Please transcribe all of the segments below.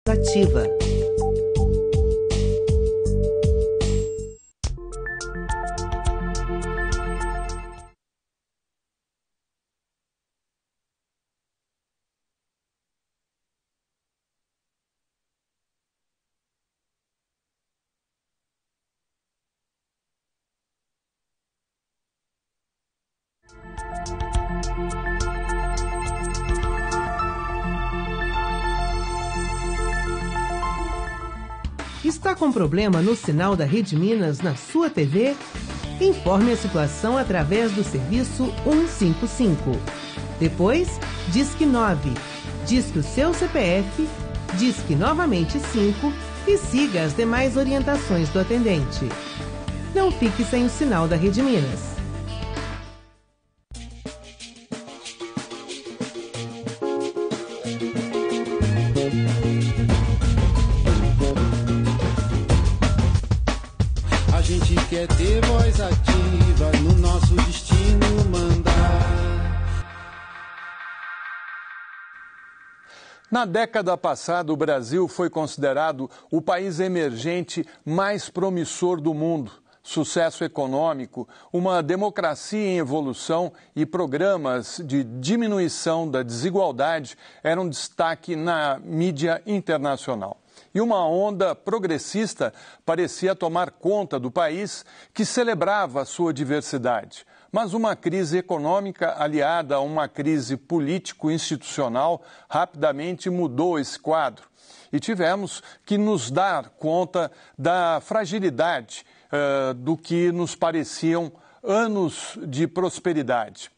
Ativa. Está com problema no sinal da Rede Minas na sua TV? Informe a situação através do serviço 155. Depois, Disque 9. Disque o seu CPF, Disque novamente 5 e siga as demais orientações do atendente. Não fique sem o sinal da Rede Minas. Quer ter voz ativa no nosso destino mandar. Na década passada, o Brasil foi considerado o país emergente mais promissor do mundo. Sucesso econômico, uma democracia em evolução e programas de diminuição da desigualdade eram destaque na mídia internacional. E uma onda progressista parecia tomar conta do país, que celebrava a sua diversidade. Mas uma crise econômica aliada a uma crise político-institucional rapidamente mudou esse quadro. E tivemos que nos dar conta da fragilidade do que nos pareciam anos de prosperidade.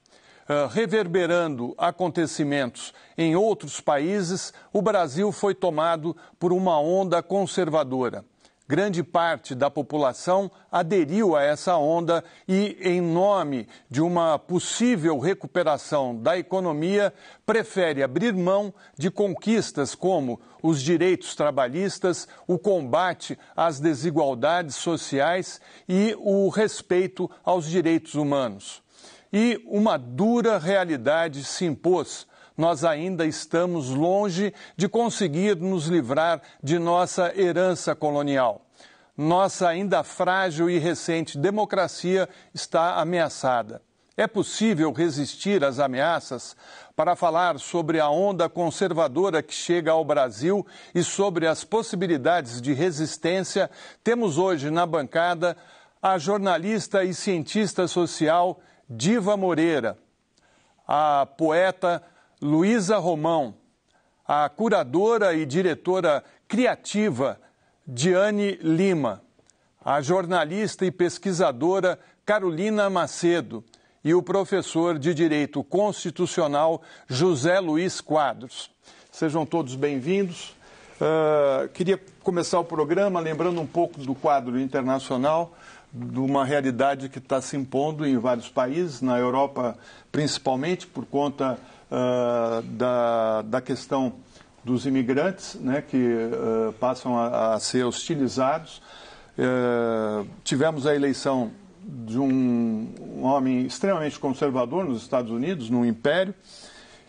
Reverberando acontecimentos em outros países, o Brasil foi tomado por uma onda conservadora. Grande parte da população aderiu a essa onda e, em nome de uma possível recuperação da economia, prefere abrir mão de conquistas como os direitos trabalhistas, o combate às desigualdades sociais e o respeito aos direitos humanos. E uma dura realidade se impôs. Nós ainda estamos longe de conseguir nos livrar de nossa herança colonial. Nossa ainda frágil e recente democracia está ameaçada. É possível resistir às ameaças? Para falar sobre a onda conservadora que chega ao Brasil e sobre as possibilidades de resistência, temos hoje na bancada a jornalista e cientista social Diva Moreira, a poeta Luísa Romão, a curadora e diretora criativa Diane Lima, a jornalista e pesquisadora Carolina Macedo e o professor de Direito Constitucional José Luiz Quadros. Sejam todos bem-vindos. Queria começar o programa lembrando um pouco do quadro internacional, de uma realidade que está se impondo em vários países, na Europa principalmente por conta da questão dos imigrantes, né, que passam a ser hostilizados. Tivemos a eleição de um homem extremamente conservador nos Estados Unidos, no Império,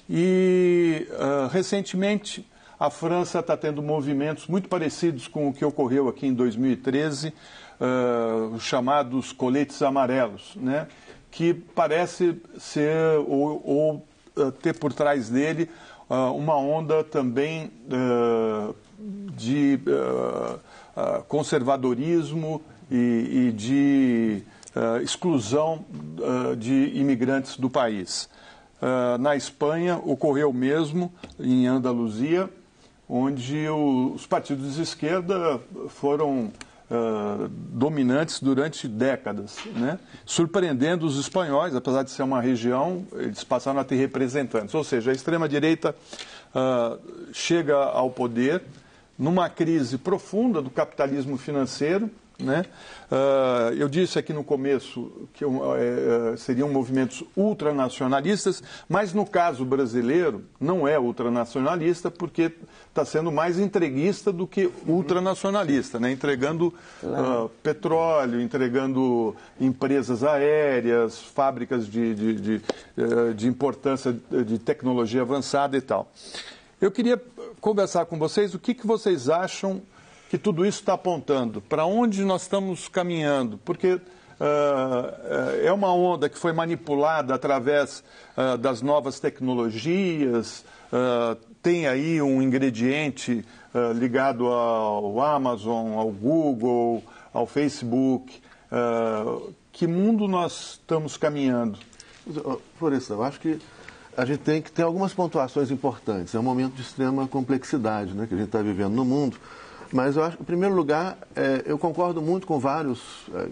e recentemente a França está tendo movimentos muito parecidos com o que ocorreu aqui em 2013, os chamados coletes amarelos, né, que parece ser ou ter por trás dele uma onda também de conservadorismo e de exclusão de imigrantes do país. Na Espanha ocorreu o mesmo, em Andaluzia, onde os partidos de esquerda foram dominantes durante décadas, né? Surpreendendo os espanhóis, apesar de ser uma região, eles passaram a ter representantes. Ou seja, a extrema-direita chega ao poder numa crise profunda do capitalismo financeiro, né? Eu disse aqui no começo que seriam movimentos ultranacionalistas, mas no caso brasileiro não é ultranacionalista porque está sendo mais entreguista do que ultranacionalista, né? Entregando petróleo, entregando empresas aéreas, fábricas de importância de tecnologia avançada e tal. Eu queria conversar com vocês o que vocês acham que tudo isso está apontando, para onde nós estamos caminhando, porque é uma onda que foi manipulada através das novas tecnologias, tem aí um ingrediente ligado ao Amazon, ao Google, ao Facebook. Que mundo nós estamos caminhando? Florestan, eu acho que a gente tem que ter algumas pontuações importantes. É um momento de extrema complexidade, né, que a gente está vivendo no mundo. Mas eu acho que, em primeiro lugar, eu concordo muito com vários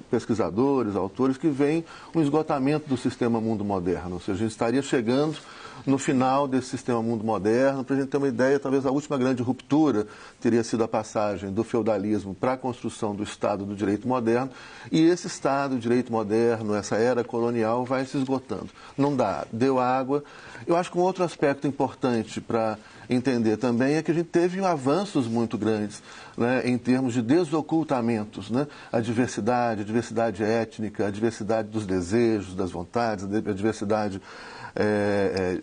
pesquisadores, autores, que veem um esgotamento do sistema mundo moderno. Ou seja, a gente estaria chegando no final desse sistema mundo moderno. Para a gente ter uma ideia, talvez a última grande ruptura teria sido a passagem do feudalismo para a construção do Estado do direito moderno. E esse Estado do direito moderno, essa era colonial, vai se esgotando. Não dá, deu água. Eu acho que um outro aspecto importante para entender também é que a gente teve avanços muito grandes, né, em termos de desocultamentos, né? A diversidade étnica, a diversidade dos desejos, das vontades, a diversidade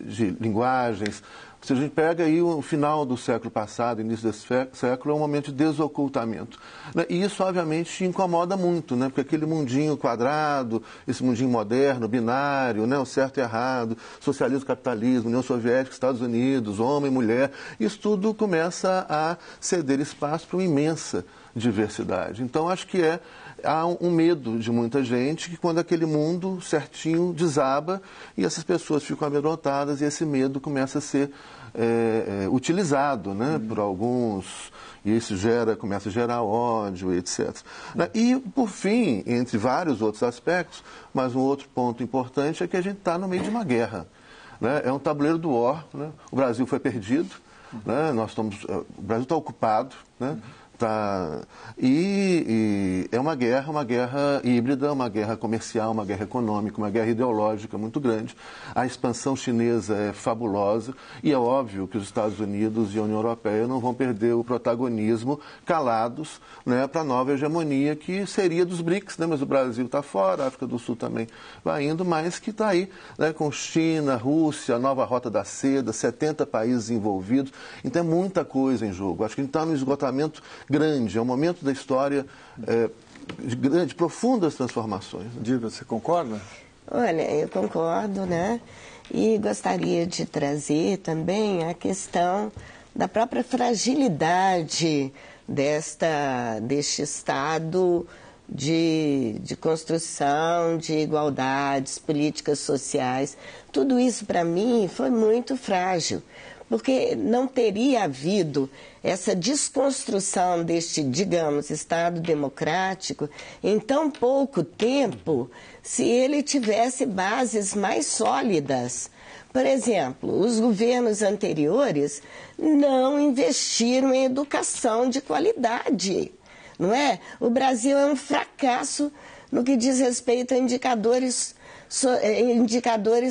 de linguagens. Se a gente pega aí o final do século passado, início desse século, é um momento de desocultamento. E isso, obviamente, incomoda muito, né? Porque aquele mundinho quadrado, esse mundinho moderno, binário, né? O certo e errado, socialismo, capitalismo, União Soviética, Estados Unidos, homem, mulher, isso tudo começa a ceder espaço para uma imensa diversidade. Então, acho que há um medo de muita gente que quando aquele mundo certinho desaba e essas pessoas ficam amedrontadas e esse medo começa a ser utilizado, né, por alguns, e isso começa a gerar ódio, etc. E, por fim, entre vários outros aspectos, mas um outro ponto importante é que a gente está no meio de uma guerra. Né? É um tabuleiro do war, né? O Brasil foi perdido, né? O Brasil está ocupado, né? E é uma guerra híbrida, uma guerra comercial, uma guerra econômica, uma guerra ideológica muito grande. A expansão chinesa é fabulosa e é óbvio que os Estados Unidos e a União Europeia não vão perder o protagonismo calados, né, para a nova hegemonia que seria dos BRICS, né, mas o Brasil está fora, a África do Sul também vai indo, mas que está aí, né, com China, Rússia, a nova Rota da Seda, 70 países envolvidos. Então é muita coisa em jogo. Acho que a gente está no esgotamento grande, é um momento da história de profundas transformações. Diva, você concorda? Olha, eu concordo, né? E gostaria de trazer também a questão da própria fragilidade deste Estado de construção de igualdades, políticas sociais. Tudo isso, para mim, foi muito frágil, porque não teria havido essa desconstrução deste, digamos, Estado democrático em tão pouco tempo se ele tivesse bases mais sólidas. Por exemplo, os governos anteriores não investiram em educação de qualidade, não é? O Brasil é um fracasso no que diz respeito a indicadores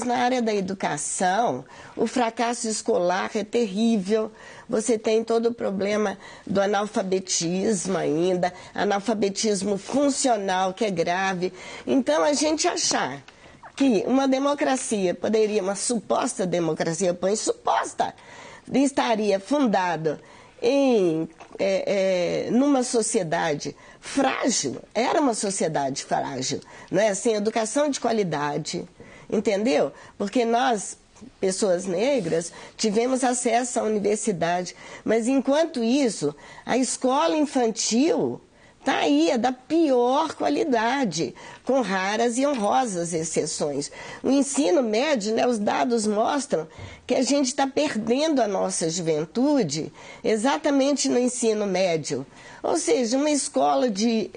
na área da educação. O fracasso escolar é terrível. Você tem todo o problema do analfabetismo ainda, analfabetismo funcional, que é grave. Então, a gente achar que uma democracia poderia, uma suposta democracia, põe suposta, estaria fundada numa sociedade frágil, era uma sociedade frágil, não é? Sem educação de qualidade, entendeu? Porque nós, pessoas negras, tivemos acesso à universidade, mas enquanto isso, a escola infantil está aí, é da pior qualidade, com raras e honrosas exceções. O ensino médio, né, os dados mostram que a gente está perdendo a nossa juventude exatamente no ensino médio. Ou seja, uma escola de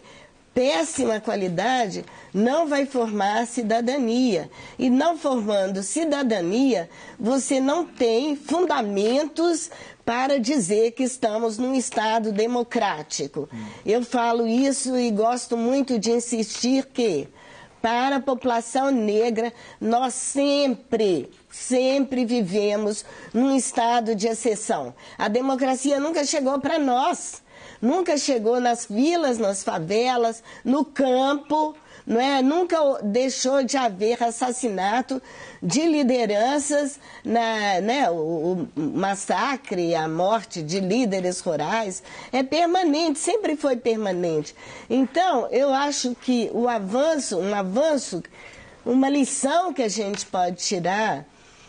péssima qualidade não vai formar cidadania. E não formando cidadania, você não tem fundamentos para dizer que estamos num Estado democrático. Eu falo isso e gosto muito de insistir que, para a população negra, nós sempre vivemos num estado de exceção. A democracia nunca chegou para nós. nunca chegou nas vilas, nas favelas, no campo, não é? Nunca deixou de haver assassinato de lideranças, né? O massacre, a morte de líderes rurais é permanente, sempre foi permanente. Então, eu acho que uma lição que a gente pode tirar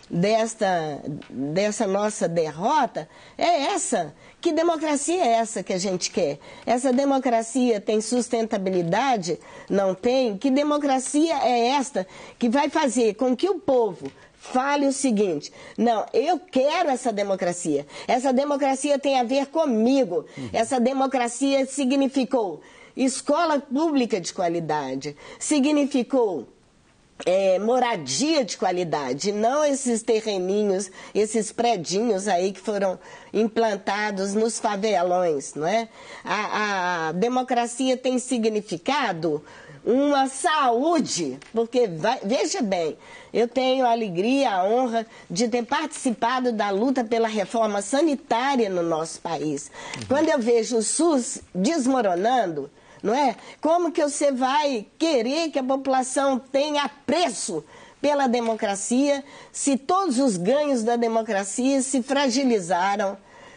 dessa nossa derrota é essa. Que democracia é essa que a gente quer? Essa democracia tem sustentabilidade? Não tem? Que democracia é esta que vai fazer com que o povo fale o seguinte: não, eu quero essa democracia tem a ver comigo. Essa democracia significou escola pública de qualidade, significou moradia de qualidade, não esses terreninhos, esses predinhos aí que foram implantados nos favelões, não é? A democracia tem significado uma saúde, porque, veja bem, eu tenho a alegria, a honra de ter participado da luta pela reforma sanitária no nosso país. Quando eu vejo o SUS desmoronando, não é? Como que você vai querer que a população tenha apreço pela democracia se todos os ganhos da democracia se fragilizaram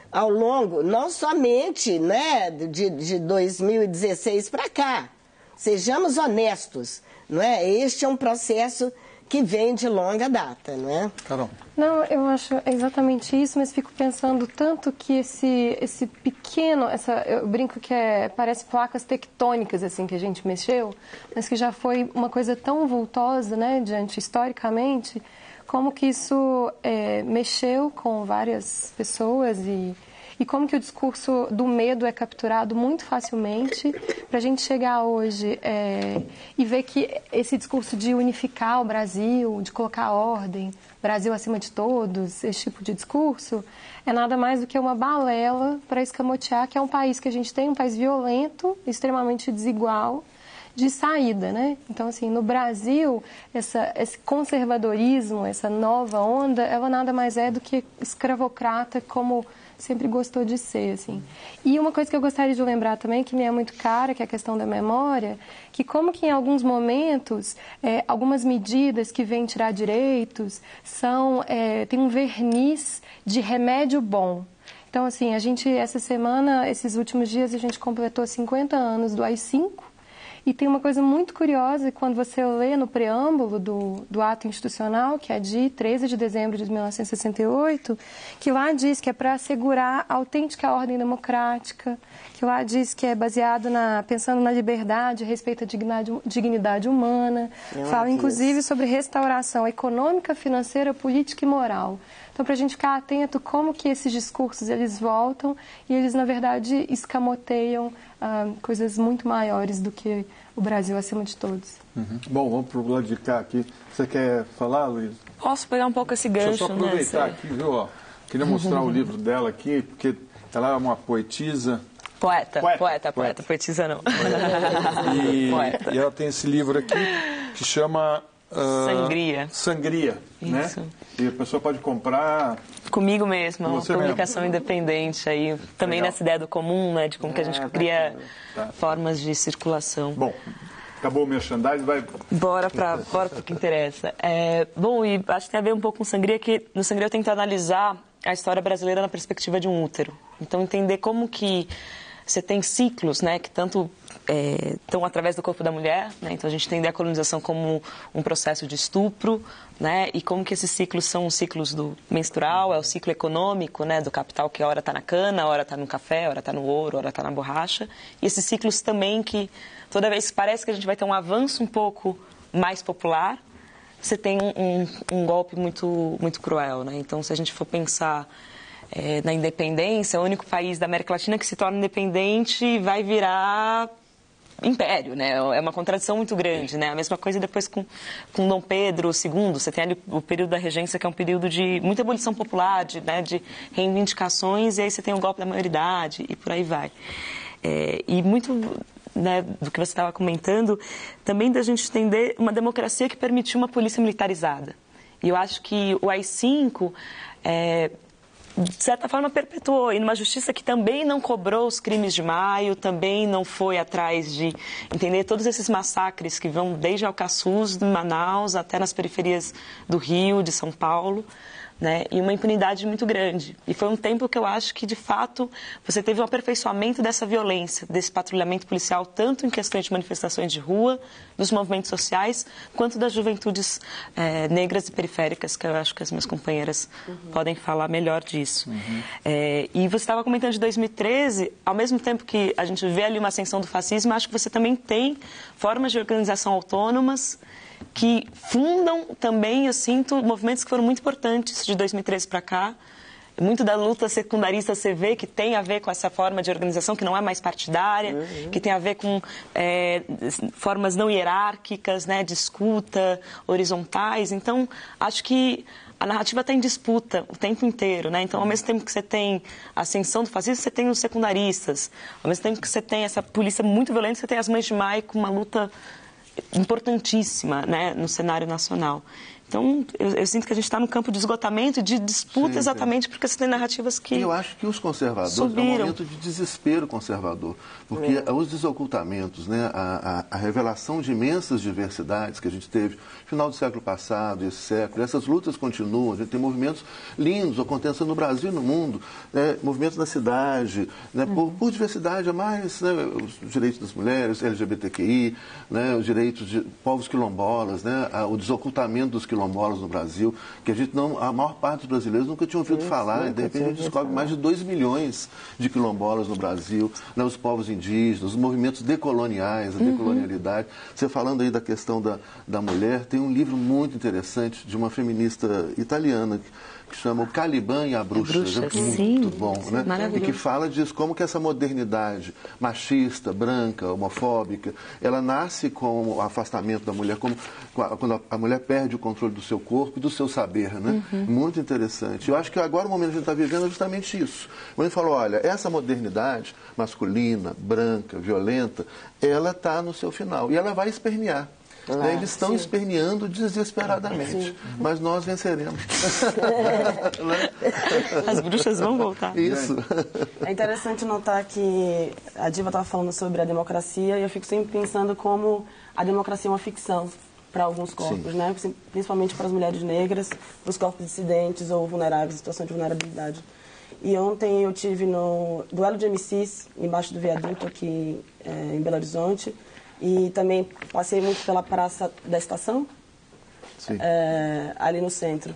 ao longo, não somente, né, de 2016 para cá? Sejamos honestos, não é? Este é um processo que vem de longa data, não é? Carol. Não, eu acho exatamente isso, mas fico pensando tanto que esse pequeno, eu brinco que parece placas tectônicas assim que a gente mexeu, mas que já foi uma coisa tão vultosa, né, historicamente, como que isso mexeu com várias pessoas e como que o discurso do medo é capturado muito facilmente para a gente chegar hoje e ver que esse discurso de unificar o Brasil, de colocar ordem, Brasil acima de todos, esse tipo de discurso, é nada mais do que uma balela para escamotear que é um país que a gente tem, um país violento, extremamente desigual, de saída, né? Então, assim, no Brasil, esse conservadorismo, essa nova onda, ela nada mais é do que escravocrata, como sempre gostou de ser, assim. E uma coisa que eu gostaria de lembrar também, que me é muito cara, que é a questão da memória, que como que em alguns momentos, algumas medidas que vêm tirar direitos tem um verniz de remédio bom. Então, assim, essa semana, esses últimos dias, a gente completou 50 anos do AI-5, e tem uma coisa muito curiosa, quando você lê no preâmbulo do ato institucional, que é de 13 de dezembro de 1968, que lá diz que é para assegurar a autêntica ordem democrática, que lá diz que é baseado pensando na liberdade, respeito à dignidade humana, fala inclusive sobre restauração econômica, financeira, política e moral. Então, para a gente ficar atento como que esses discursos eles voltam e eles, na verdade, escamoteiam coisas muito maiores do que o Brasil acima de todos. Uhum. Bom, vamos para o lado de cá aqui. Você quer falar, Luiz? Posso pegar um pouco esse gancho, Deixa eu só aproveitar aqui, viu? Ó, queria mostrar o livro dela aqui, porque ela é uma poetisa. Poeta, poetisa não. E ela tem esse livro aqui que chama... Sangria, isso, né? E a pessoa pode comprar... Comigo mesma, uma publicação independente aí, também nessa ideia do comum, né? De como que a gente cria formas de circulação. Bom, acabou o merchandising, vai... Bora para o que interessa. Bom, e acho que tem a ver um pouco com Sangria, que no Sangria eu tento analisar a história brasileira na perspectiva de um útero. Então, entender como que você tem ciclos, né, que tanto estão através do corpo da mulher, né, então a gente entende a colonização como um processo de estupro, né, e como que esses ciclos são os ciclos do menstrual, é o ciclo econômico, né, do capital que a hora está na cana, a hora está no café, a hora está no ouro, a hora está na borracha, e esses ciclos também que toda vez que parece que a gente vai ter um avanço um pouco mais popular, você tem um golpe muito, muito cruel, né, então se a gente for pensar na independência, o único país da América Latina que se torna independente vai virar império, né? É uma contradição muito grande, né? A mesma coisa depois com Dom Pedro II, você tem ali o período da regência, que é um período de muita ebulição popular, de reivindicações, e aí você tem o golpe da maioridade e por aí vai. E muito, né, do que você estava comentando, também da gente entender uma democracia que permitiu uma polícia militarizada. E eu acho que o AI-5 de certa forma, perpetuou. E numa justiça que também não cobrou os crimes de maio, também não foi atrás de entender todos esses massacres que vão desde Alcaçuz, de Manaus, até nas periferias do Rio, de São Paulo, né? E uma impunidade muito grande. E foi um tempo que eu acho que, de fato, você teve um aperfeiçoamento dessa violência, desse patrulhamento policial, tanto em questões de manifestações de rua, dos movimentos sociais, quanto das juventudes negras e periféricas, que eu acho que as minhas companheiras podem falar melhor disso. E você estava comentando de 2013, ao mesmo tempo que a gente vê ali uma ascensão do fascismo, acho que você também tem formas de organização autônomas que fundam também, eu sinto, movimentos que foram muito importantes de 2013 para cá. Muito da luta secundarista você vê que tem a ver com essa forma de organização que não é mais partidária, que tem a ver com formas não hierárquicas, né, de escuta, horizontais. Então, acho que a narrativa está em disputa o tempo inteiro, né? Então, ao mesmo tempo que você tem a ascensão do fascismo, você tem os secundaristas. Ao mesmo tempo que você tem essa polícia muito violenta, você tem as Mães de Maio com uma luta importantíssima, né, no cenário nacional. Então, eu sinto que a gente está num campo de esgotamento e de disputa, exatamente porque você tem narrativas que eu acho que os conservadores, subiram. É um momento de desespero conservador, porque os desocultamentos, né, a revelação de imensas diversidades que a gente teve no final do século passado, esse século, essas lutas continuam, a gente tem movimentos lindos acontecendo no Brasil e no mundo, né, movimentos na cidade, né, por diversidade a mais, né, os direitos das mulheres, LGBTQI, né, os direitos de povos quilombolas, né, o desocultamento dos quilombolas no Brasil, que a maior parte dos brasileiros nunca tinham ouvido falar, e de repente a gente descobre mais de 2 milhões de quilombolas no Brasil, né, os povos indígenas, os movimentos decoloniais, a decolonialidade. Você falando aí da questão da mulher, tem um livro muito interessante de uma feminista italiana, que chama O Caliban e a Bruxa. Muito bom, né? E que fala disso, como que essa modernidade machista, branca, homofóbica, ela nasce com o afastamento da mulher, quando a mulher perde o controle do seu corpo e do seu saber, né? Muito interessante. Eu acho que agora o momento que a gente está vivendo é justamente isso. O gente falou, olha, essa modernidade masculina, branca, violenta, ela está no seu final e ela vai espernear. Eles estão esperneando desesperadamente, mas nós venceremos. As bruxas vão voltar. Isso. É interessante notar que a Diva estava falando sobre a democracia e eu fico sempre pensando como a democracia é uma ficção para alguns corpos, né? Principalmente para as mulheres negras, para os corpos dissidentes ou vulneráveis, em situação de vulnerabilidade. E ontem eu tive no duelo de MCs, embaixo do viaduto aqui em Belo Horizonte, e também passei muito pela Praça da Estação, ali no centro.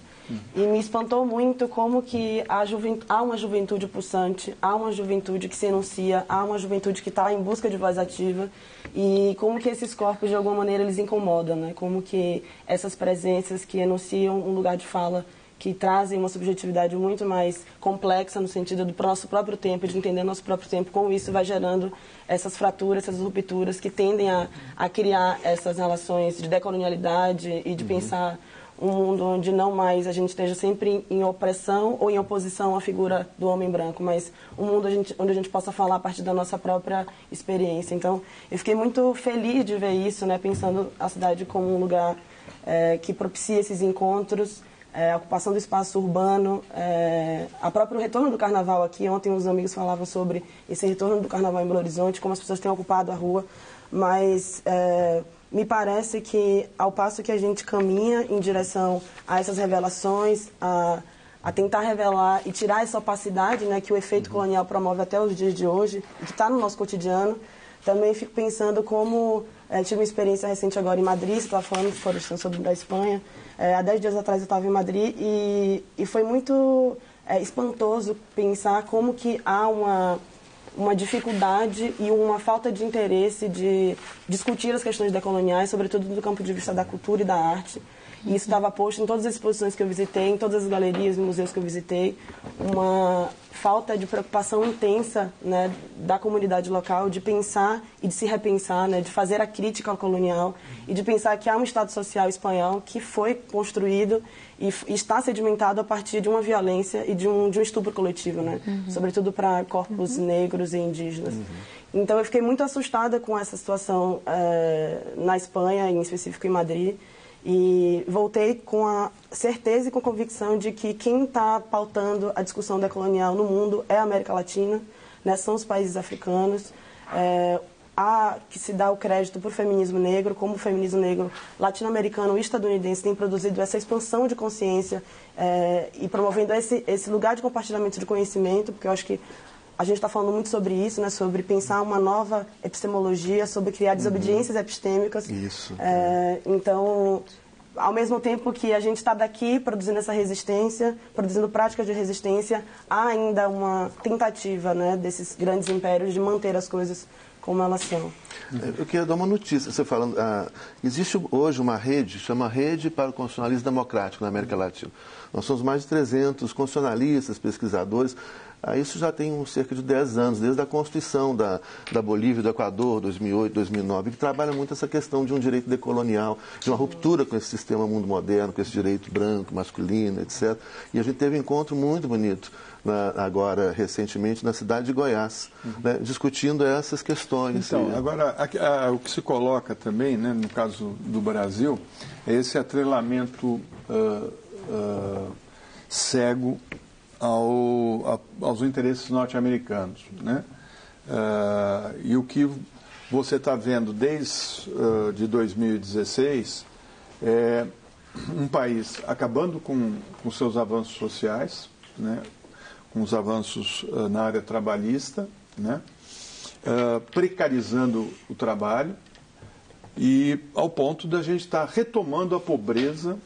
E me espantou muito como que há uma juventude pulsante, há uma juventude que se enuncia, há uma juventude que está em busca de voz ativa e como que esses corpos, de alguma maneira, eles incomodam, né? Como que essas presenças que enunciam um lugar de fala, que trazem uma subjetividade muito mais complexa no sentido do nosso próprio tempo, de entender nosso próprio tempo, como isso vai gerando essas fraturas, essas rupturas que tendem a criar essas relações de decolonialidade e de pensar um mundo onde não mais a gente esteja sempre em opressão ou em oposição à figura do homem branco, mas um mundo onde a gente possa falar a partir da nossa própria experiência. Então, eu fiquei muito feliz de ver isso, né, pensando a cidade como um lugar que propicia esses encontros, a ocupação do espaço urbano, a próprio retorno do carnaval aqui. Ontem os amigos falavam sobre esse retorno do carnaval em Belo Horizonte, como as pessoas têm ocupado a rua, mas me parece que ao passo que a gente caminha em direção a essas revelações, a tentar revelar e tirar essa opacidade, né, que o efeito colonial promove até os dias de hoje, que está no nosso cotidiano, também fico pensando como... tive uma experiência recente agora em Madrid, você estava falando sobre da Espanha. Há 10 dias atrás eu estava em Madrid e foi muito espantoso pensar como que há uma dificuldade e uma falta de interesse de discutir as questões decoloniais, sobretudo do campo de vista da cultura e da arte. E isso estava posto em todas as exposições que eu visitei, em todas as galerias e museus que eu visitei, uma falta de preocupação intensa, né, da comunidade local de pensar e de se repensar, né, de fazer a crítica ao colonial e de pensar que há um Estado social espanhol que foi construído e está sedimentado a partir de uma violência e de um estupro coletivo, né, sobretudo para corpos negros e indígenas. Então eu fiquei muito assustada com essa situação na Espanha, em específico em Madrid. E voltei com a certeza e com a convicção de que quem está pautando a discussão decolonial no mundo é a América Latina, né? São os países africanos. Há que se dá o crédito para o feminismo negro, como o feminismo negro latino-americano e estadunidense tem produzido essa expansão de consciência e promovendo esse lugar de compartilhamento de conhecimento, porque eu acho que a gente está falando muito sobre isso, né, sobre pensar uma nova epistemologia, sobre criar desobediências epistêmicas. Isso. Então, ao mesmo tempo que a gente está daqui produzindo essa resistência, produzindo práticas de resistência, há ainda uma tentativa, né, desses grandes impérios de manter as coisas como elas são. Eu queria dar uma notícia. Você falando, existe hoje uma rede, chama Rede para o Constitucionalismo Democrático na América Latina. Nós somos mais de 300 constitucionalistas, pesquisadores. Isso já tem cerca de 10 anos, desde a Constituição da Bolívia e do Equador, 2008, 2009, que trabalha muito essa questão de um direito decolonial, de uma ruptura com esse sistema mundo moderno, com esse direito branco, masculino, etc. E a gente teve um encontro muito bonito agora, recentemente, na cidade de Goiás, né, discutindo essas questões. Então, agora, o que se coloca também, né, no caso do Brasil, é esse atrelamento cego aos interesses norte-americanos, né? E o que você está vendo desde de 2016 é um país acabando com seus avanços sociais, né? Com os avanços na área trabalhista, né? Precarizando o trabalho e ao ponto da gente estar retomando a pobreza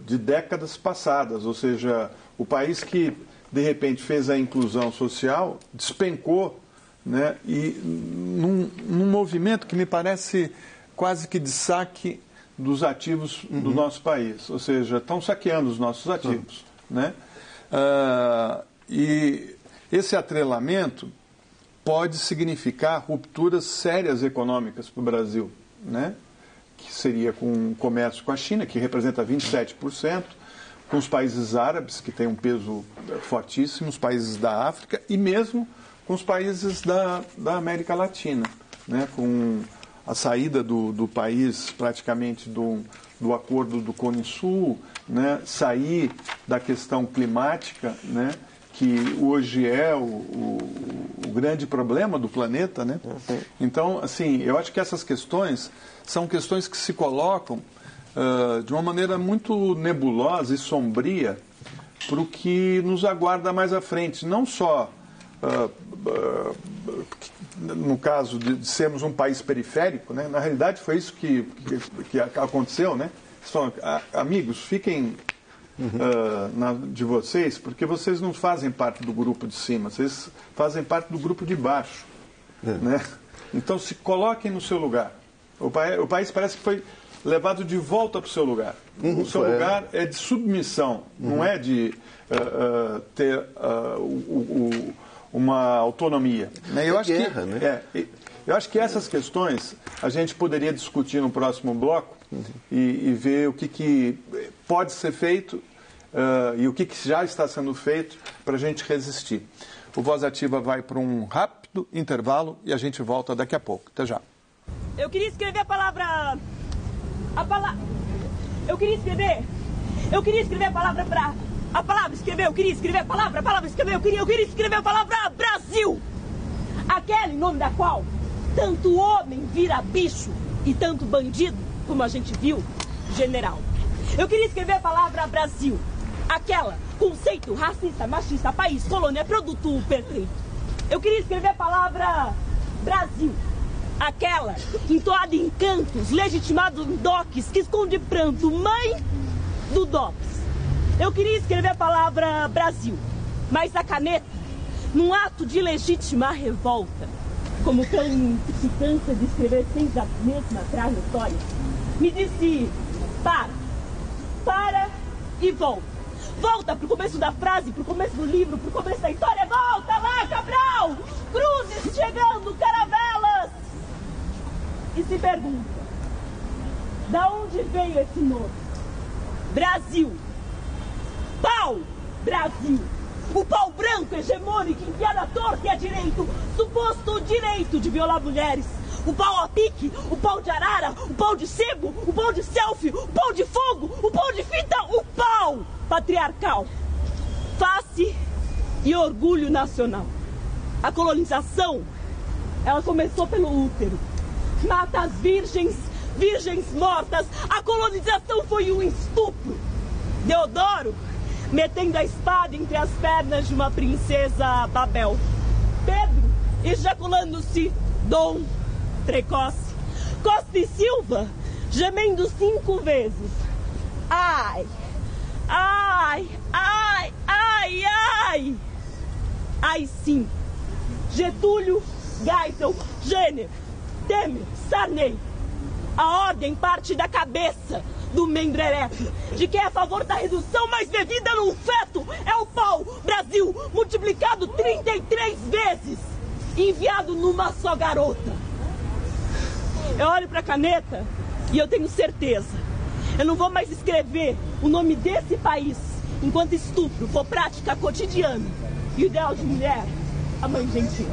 de décadas passadas, ou seja, o país que de repente fez a inclusão social despencou, né, e num movimento que me parece quase que de saque dos ativos do nosso país, ou seja, estão saqueando os nossos ativos, né? E esse atrelamento pode significar rupturas sérias econômicas para o Brasil, né? Que seria com o comércio com a China, que representa 27%, com os países árabes, que têm um peso fortíssimo, os países da África e mesmo com os países da América Latina, né? Com a saída do país praticamente do acordo do Cone Sul, né? Sair da questão climática, né? Que hoje é o grande problema do planeta, né? Então, assim, eu acho que essas questões são questões que se colocam de uma maneira muito nebulosa e sombria para o que nos aguarda mais à frente. Não só no caso de sermos um país periférico, né? Na realidade foi isso que aconteceu, né? Só, amigos, fiquem de vocês, porque vocês não fazem parte do grupo de cima, vocês fazem parte do grupo de baixo, né? Então se coloquem no seu lugar. O país parece que foi levado de volta para o seu lugar. O seu lugar é de submissão, não é de ter uma autonomia. Eu acho que essas questões a gente poderia discutir no próximo bloco e ver o que pode ser feito e o que já está sendo feito para a gente resistir. O Voz Ativa vai para um rápido intervalo e a gente volta daqui a pouco. Até já. Eu queria escrever a palavra... Eu queria escrever a palavra para... A palavra escrever, eu queria escrever a palavra escrever, eu queria escrever a palavra Brasil. Aquela em nome da qual tanto homem vira bicho e tanto bandido, como a gente viu, general. Eu queria escrever a palavra Brasil. Aquela, conceito racista, machista, país, colônia, produto perfeito. Eu queria escrever a palavra Brasil. Aquela, entoada em cantos, legitimado em doques, que esconde pranto, mãe do DOPS. Eu queria escrever a palavra Brasil, mas a caneta, num ato de legítima revolta, como quem se cansa de escrever sempre a mesma trajetória, me disse, para e volta. Volta pro começo da frase, pro começo do livro, pro começo da história. Volta lá, Cabral! Cruzes chegando, caravelas! E se pergunta, da onde veio esse nome? Brasil. Pau, Brasil. O pau branco, hegemônico, enfiado à torta e à direito, suposto direito de violar mulheres. o pau a pique, o pau de arara, o pau de sebo, o pau de selfie, o pau de fogo, o pau de fita, o pau patriarcal. Face e orgulho nacional. A colonização, ela começou pelo útero. Mata as virgens, virgens mortas. A colonização foi um estupro. Deodoro metendo a espada entre as pernas de uma princesa Babel. Pedro ejaculando-se Dom precoce. Costa e Silva gemendo 5 vezes. Ai, ai, ai, ai, ai. Ai sim. Getúlio, Geisel, Jenner, Temer, Sarney. A ordem parte da cabeça do membro ereto. De quem é a favor da redução, mas bebida num feto é o pau. Brasil multiplicado 33 vezes. Enviado numa só garota. Eu olho pra caneta e eu tenho certeza. Eu não vou mais escrever o nome desse país enquanto estupro for prática cotidiana. E o ideal de mulher, a mãe gentil.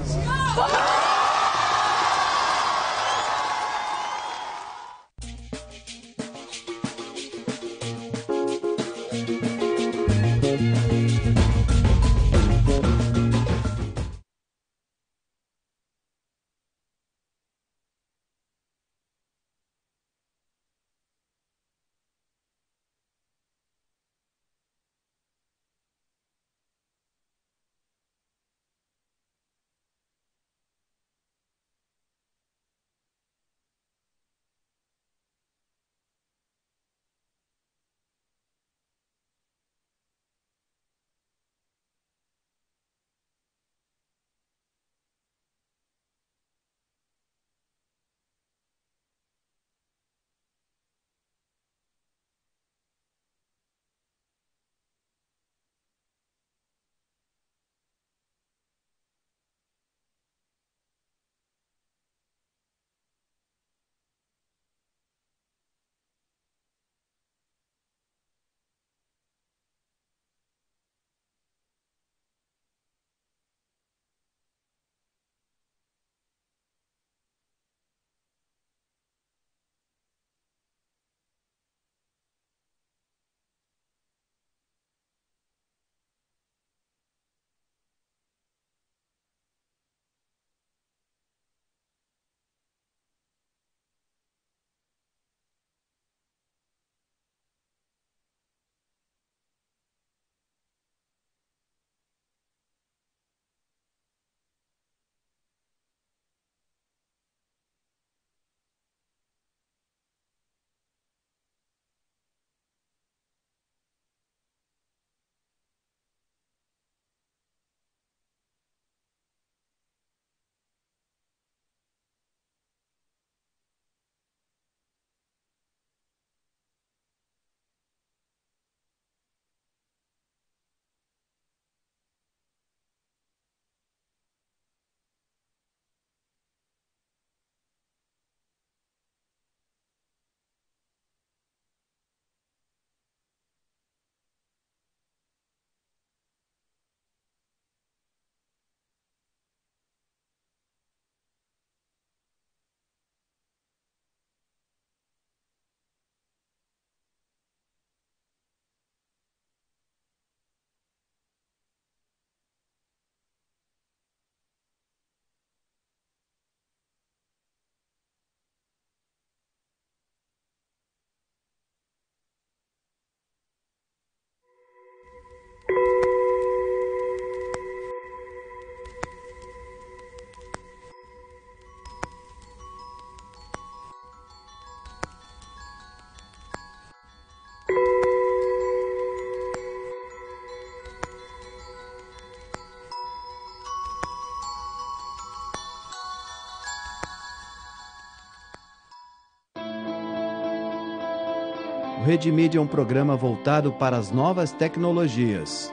O Rede Mídia é um programa voltado para as novas tecnologias.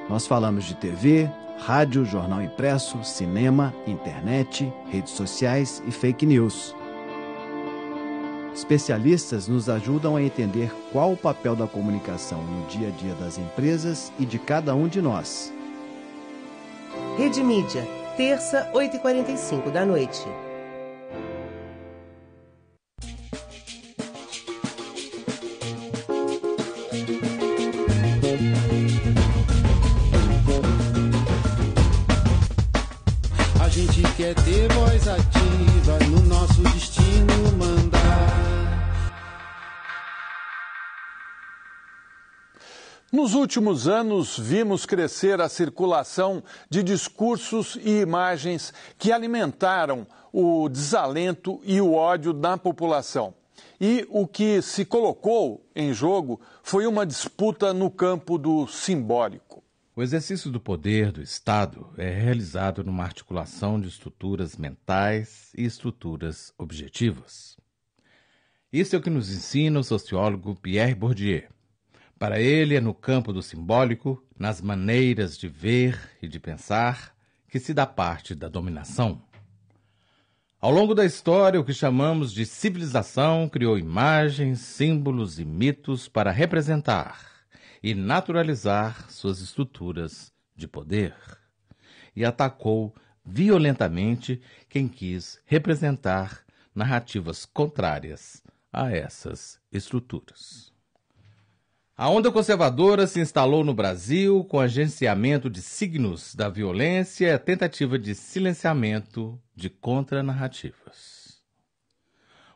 Nós falamos de TV, rádio, jornal impresso, cinema, internet, redes sociais e fake news. Especialistas nos ajudam a entender qual o papel da comunicação no dia a dia das empresas e de cada um de nós. Rede Mídia, terça, 8h45 da noite. A gente quer ter voz ativa no nosso destino mandar. Nos últimos anos, vimos crescer a circulação de discursos e imagens que alimentaram o desalento e o ódio na população. E o que se colocou em jogo foi uma disputa no campo do simbólico. O exercício do poder do Estado é realizado numa articulação de estruturas mentais e estruturas objetivas. Isso é o que nos ensina o sociólogo Pierre Bourdieu. Para ele, é no campo do simbólico, nas maneiras de ver e de pensar, que se dá parte da dominação. Ao longo da história, o que chamamos de civilização criou imagens, símbolos e mitos para representar e naturalizar suas estruturas de poder. E atacou violentamente quem quis representar narrativas contrárias a essas estruturas. A onda conservadora se instalou no Brasil com o agenciamento de signos da violência e a tentativa de silenciamento de contranarrativas.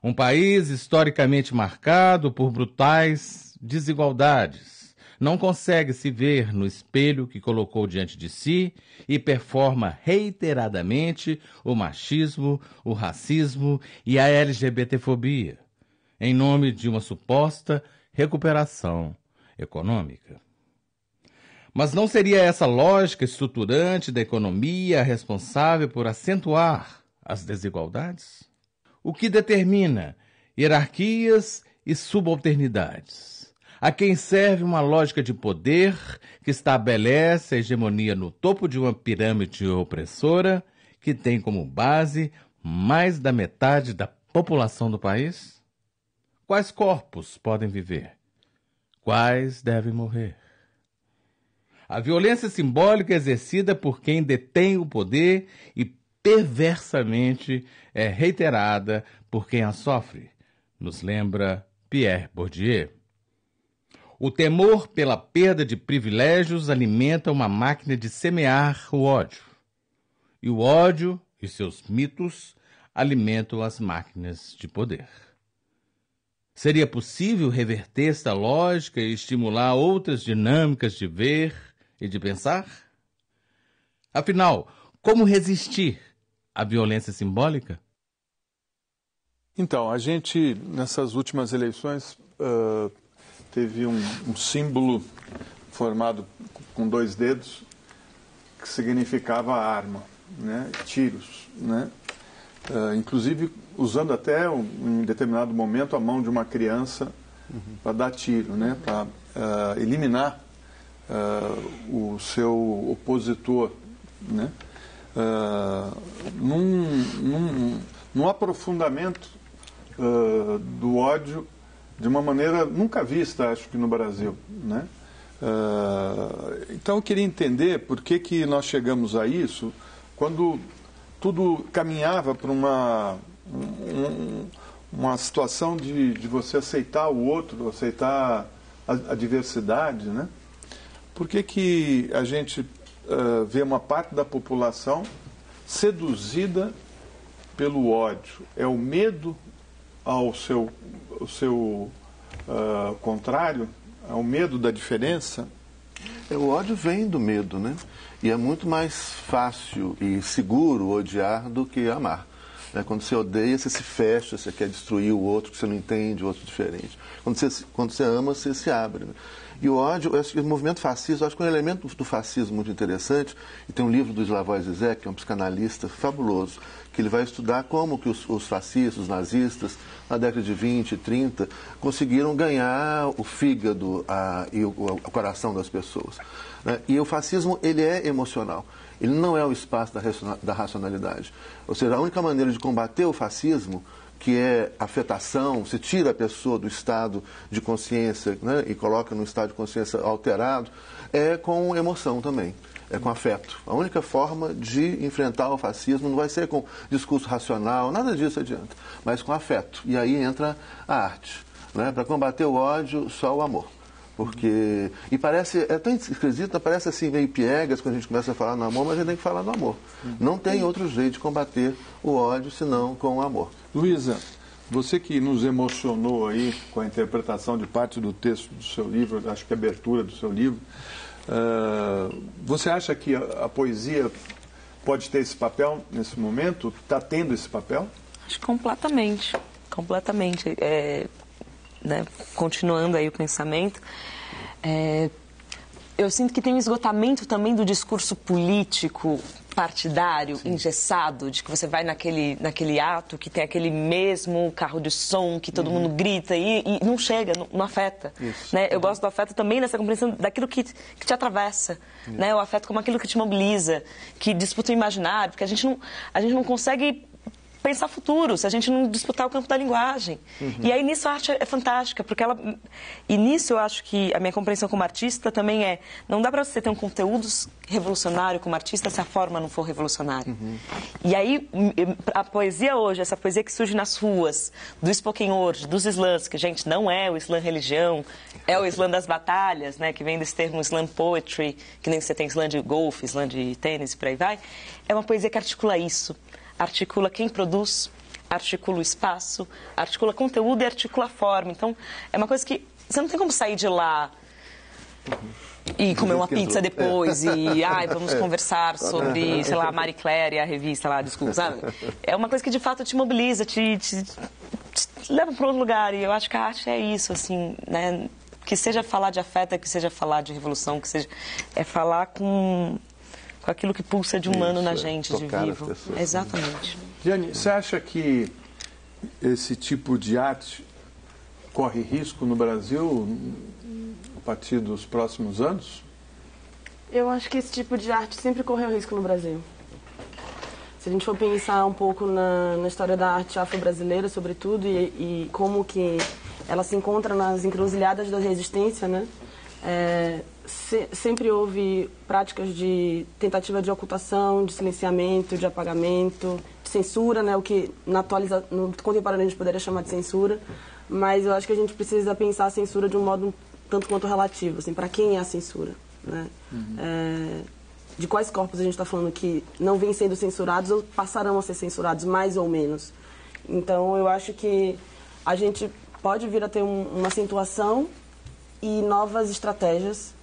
Um país historicamente marcado por brutais desigualdades não consegue se ver no espelho que colocou diante de si e performa reiteradamente o machismo, o racismo e a LGBTfobia, em nome de uma suposta recuperação econômica. Mas não seria essa lógica estruturante da economia responsável por acentuar as desigualdades? O que determina hierarquias e subalternidades? A quem serve uma lógica de poder que estabelece a hegemonia no topo de uma pirâmide opressora que tem como base mais da metade da população do país? Quais corpos podem viver? Quais devem morrer? A violência simbólica é exercida por quem detém o poder e perversamente é reiterada por quem a sofre, nos lembra Pierre Bourdieu. O temor pela perda de privilégios alimenta uma máquina de semear o ódio. E o ódio e seus mitos alimentam as máquinas de poder. Seria possível reverter esta lógica e estimular outras dinâmicas de ver e de pensar? Afinal, como resistir à violência simbólica? Então, a gente, nessas últimas eleições, teve um símbolo formado com 2 dedos que significava arma, né? Tiros, né? Inclusive usando até em determinado momento a mão de uma criança para dar tiro, né? Para eliminar o seu opositor, né? Num aprofundamento do ódio de uma maneira nunca vista, acho que no Brasil, né? Então eu queria entender por que nós chegamos a isso quando tudo caminhava para uma situação de você aceitar o outro, aceitar a diversidade, né? Por que a gente vê uma parte da população seduzida pelo ódio? É o medo ao seu contrário? É o medo da diferença? O ódio vem do medo, né? E é muito mais fácil e seguro odiar do que amar. Quando você odeia, você se fecha, você quer destruir o outro, que você não entende, o outro diferente. Quando você ama, você se abre, né? E o ódio, o movimento fascista, eu acho que um elemento do fascismo muito interessante, e tem um livro do Slavoj Zizek, que é um psicanalista fabuloso, que ele vai estudar como que os fascistas, os nazistas, na década de 20 e 30, conseguiram ganhar o fígado e o coração das pessoas, né? E o fascismo, ele é emocional. Ele não é o espaço da racionalidade. Ou seja, a única maneira de combater o fascismo, que é afetação, se tira a pessoa do estado de consciência, né, e coloca num estado de consciência alterado, é com emoção também. é com afeto. A única forma de enfrentar o fascismo não vai ser com discurso racional, nada disso adianta, mas com afeto. E aí entra a arte. Né? Para combater o ódio, só o amor. Porque, e parece, é tão esquisito, parece assim meio piegas quando a gente começa a falar no amor, mas a gente tem que falar no amor. Não tem outro jeito de combater o ódio senão com o amor. Luísa, você que nos emocionou aí com a interpretação de parte do texto do seu livro, acho que a abertura do seu livro, você acha que a poesia pode ter esse papel nesse momento? Está tendo esse papel? Acho que completamente. Completamente. Né, continuando aí o pensamento, eu sinto que tem um esgotamento também do discurso político partidário, engessado, de que você vai naquele ato que tem aquele mesmo carro de som, que todo mundo grita e não chega, não afeta. Né? Eu gosto do afeto também nessa compreensão daquilo que te atravessa, né? O afeto como aquilo que te mobiliza, que disputa o imaginário, porque a gente não consegue pensar futuro, se a gente não disputar o campo da linguagem. E aí nisso a arte é fantástica, porque e nisso eu acho que a minha compreensão como artista também não dá para você ter um conteúdo revolucionário como artista se a forma não for revolucionária. E aí a poesia hoje, essa poesia que surge nas ruas, do spoken word, dos slams, que gente, não é o slam religião, é o slam das batalhas, né, que vem desse termo slam poetry, que nem você tem slam de golfe, slam de tênis e por aí vai, é uma poesia que articula isso. Articula quem produz, articula o espaço, articula conteúdo e articula forma. Então, é uma coisa que você não tem como sair de lá e comer uma pizza depois e vamos conversar sobre, sei lá, a Marie Claire e a revista lá, desculpa, sabe? É uma coisa que de fato te mobiliza, te leva para outro lugar. E eu acho que a arte é isso, assim, né? Que seja falar de afeto, que seja falar de revolução, que seja falar com aquilo que pulsa de humano na gente, de vivo. Exatamente. Diane, você acha que esse tipo de arte corre risco no Brasil a partir dos próximos anos? Eu acho que esse tipo de arte sempre correu risco no Brasil. Se a gente for pensar um pouco na história da arte afro-brasileira, sobretudo, e como que ela se encontra nas encruzilhadas da resistência, né? Sempre houve práticas de tentativa de ocultação, de silenciamento, de apagamento, de censura, né? O que no contemporâneo a gente poderia chamar de censura, mas eu acho que a gente precisa pensar a censura de um modo tanto quanto relativo, assim, para quem é a censura, né? De quais corpos a gente está falando que não vêm sendo censurados ou passarão a ser censurados, mais ou menos. Então, eu acho que a gente pode vir a ter uma acentuação e novas estratégias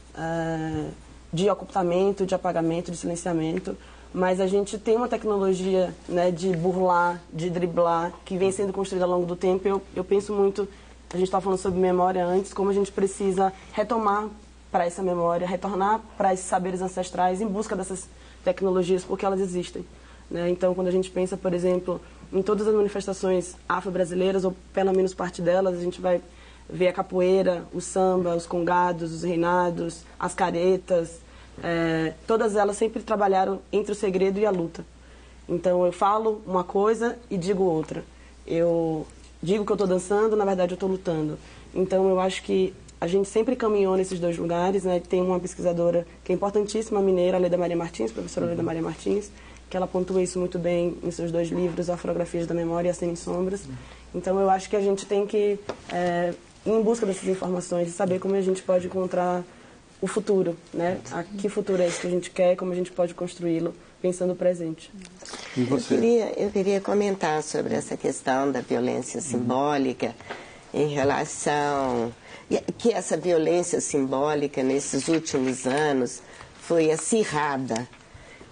de ocultamento, de apagamento, de silenciamento, mas a gente tem uma tecnologia, né, de burlar, de driblar, que vem sendo construída ao longo do tempo. Eu penso muito, a gente estava falando sobre memória antes, como a gente precisa retomar para essa memória, retornar para esses saberes ancestrais em busca dessas tecnologias, porque elas existem, né? Então, quando a gente pensa, por exemplo, em todas as manifestações afro-brasileiras, ou pelo menos parte delas, a gente vai ver a capoeira, o samba, os congados, os reinados, as caretas, todas elas sempre trabalharam entre o segredo e a luta. Então, eu falo uma coisa e digo outra. Eu digo que eu estou dançando, na verdade eu estou lutando. Então, eu acho que a gente sempre caminhou nesses dois lugares, né? Tem uma pesquisadora que é importantíssima, mineira, a Leda Maria Martins, professora Leda Maria Martins, que ela pontua isso muito bem em seus dois livros, Afrografias da Memória e A Cena em Sombras. Então, eu acho que a gente tem que ir em busca dessas informações e saber como a gente pode encontrar o futuro, né? Que futuro é esse que a gente quer, como a gente pode construí-lo, pensando no presente. E você? Eu queria comentar sobre essa questão da violência simbólica em relação... que essa violência simbólica, nesses últimos anos, foi acirrada.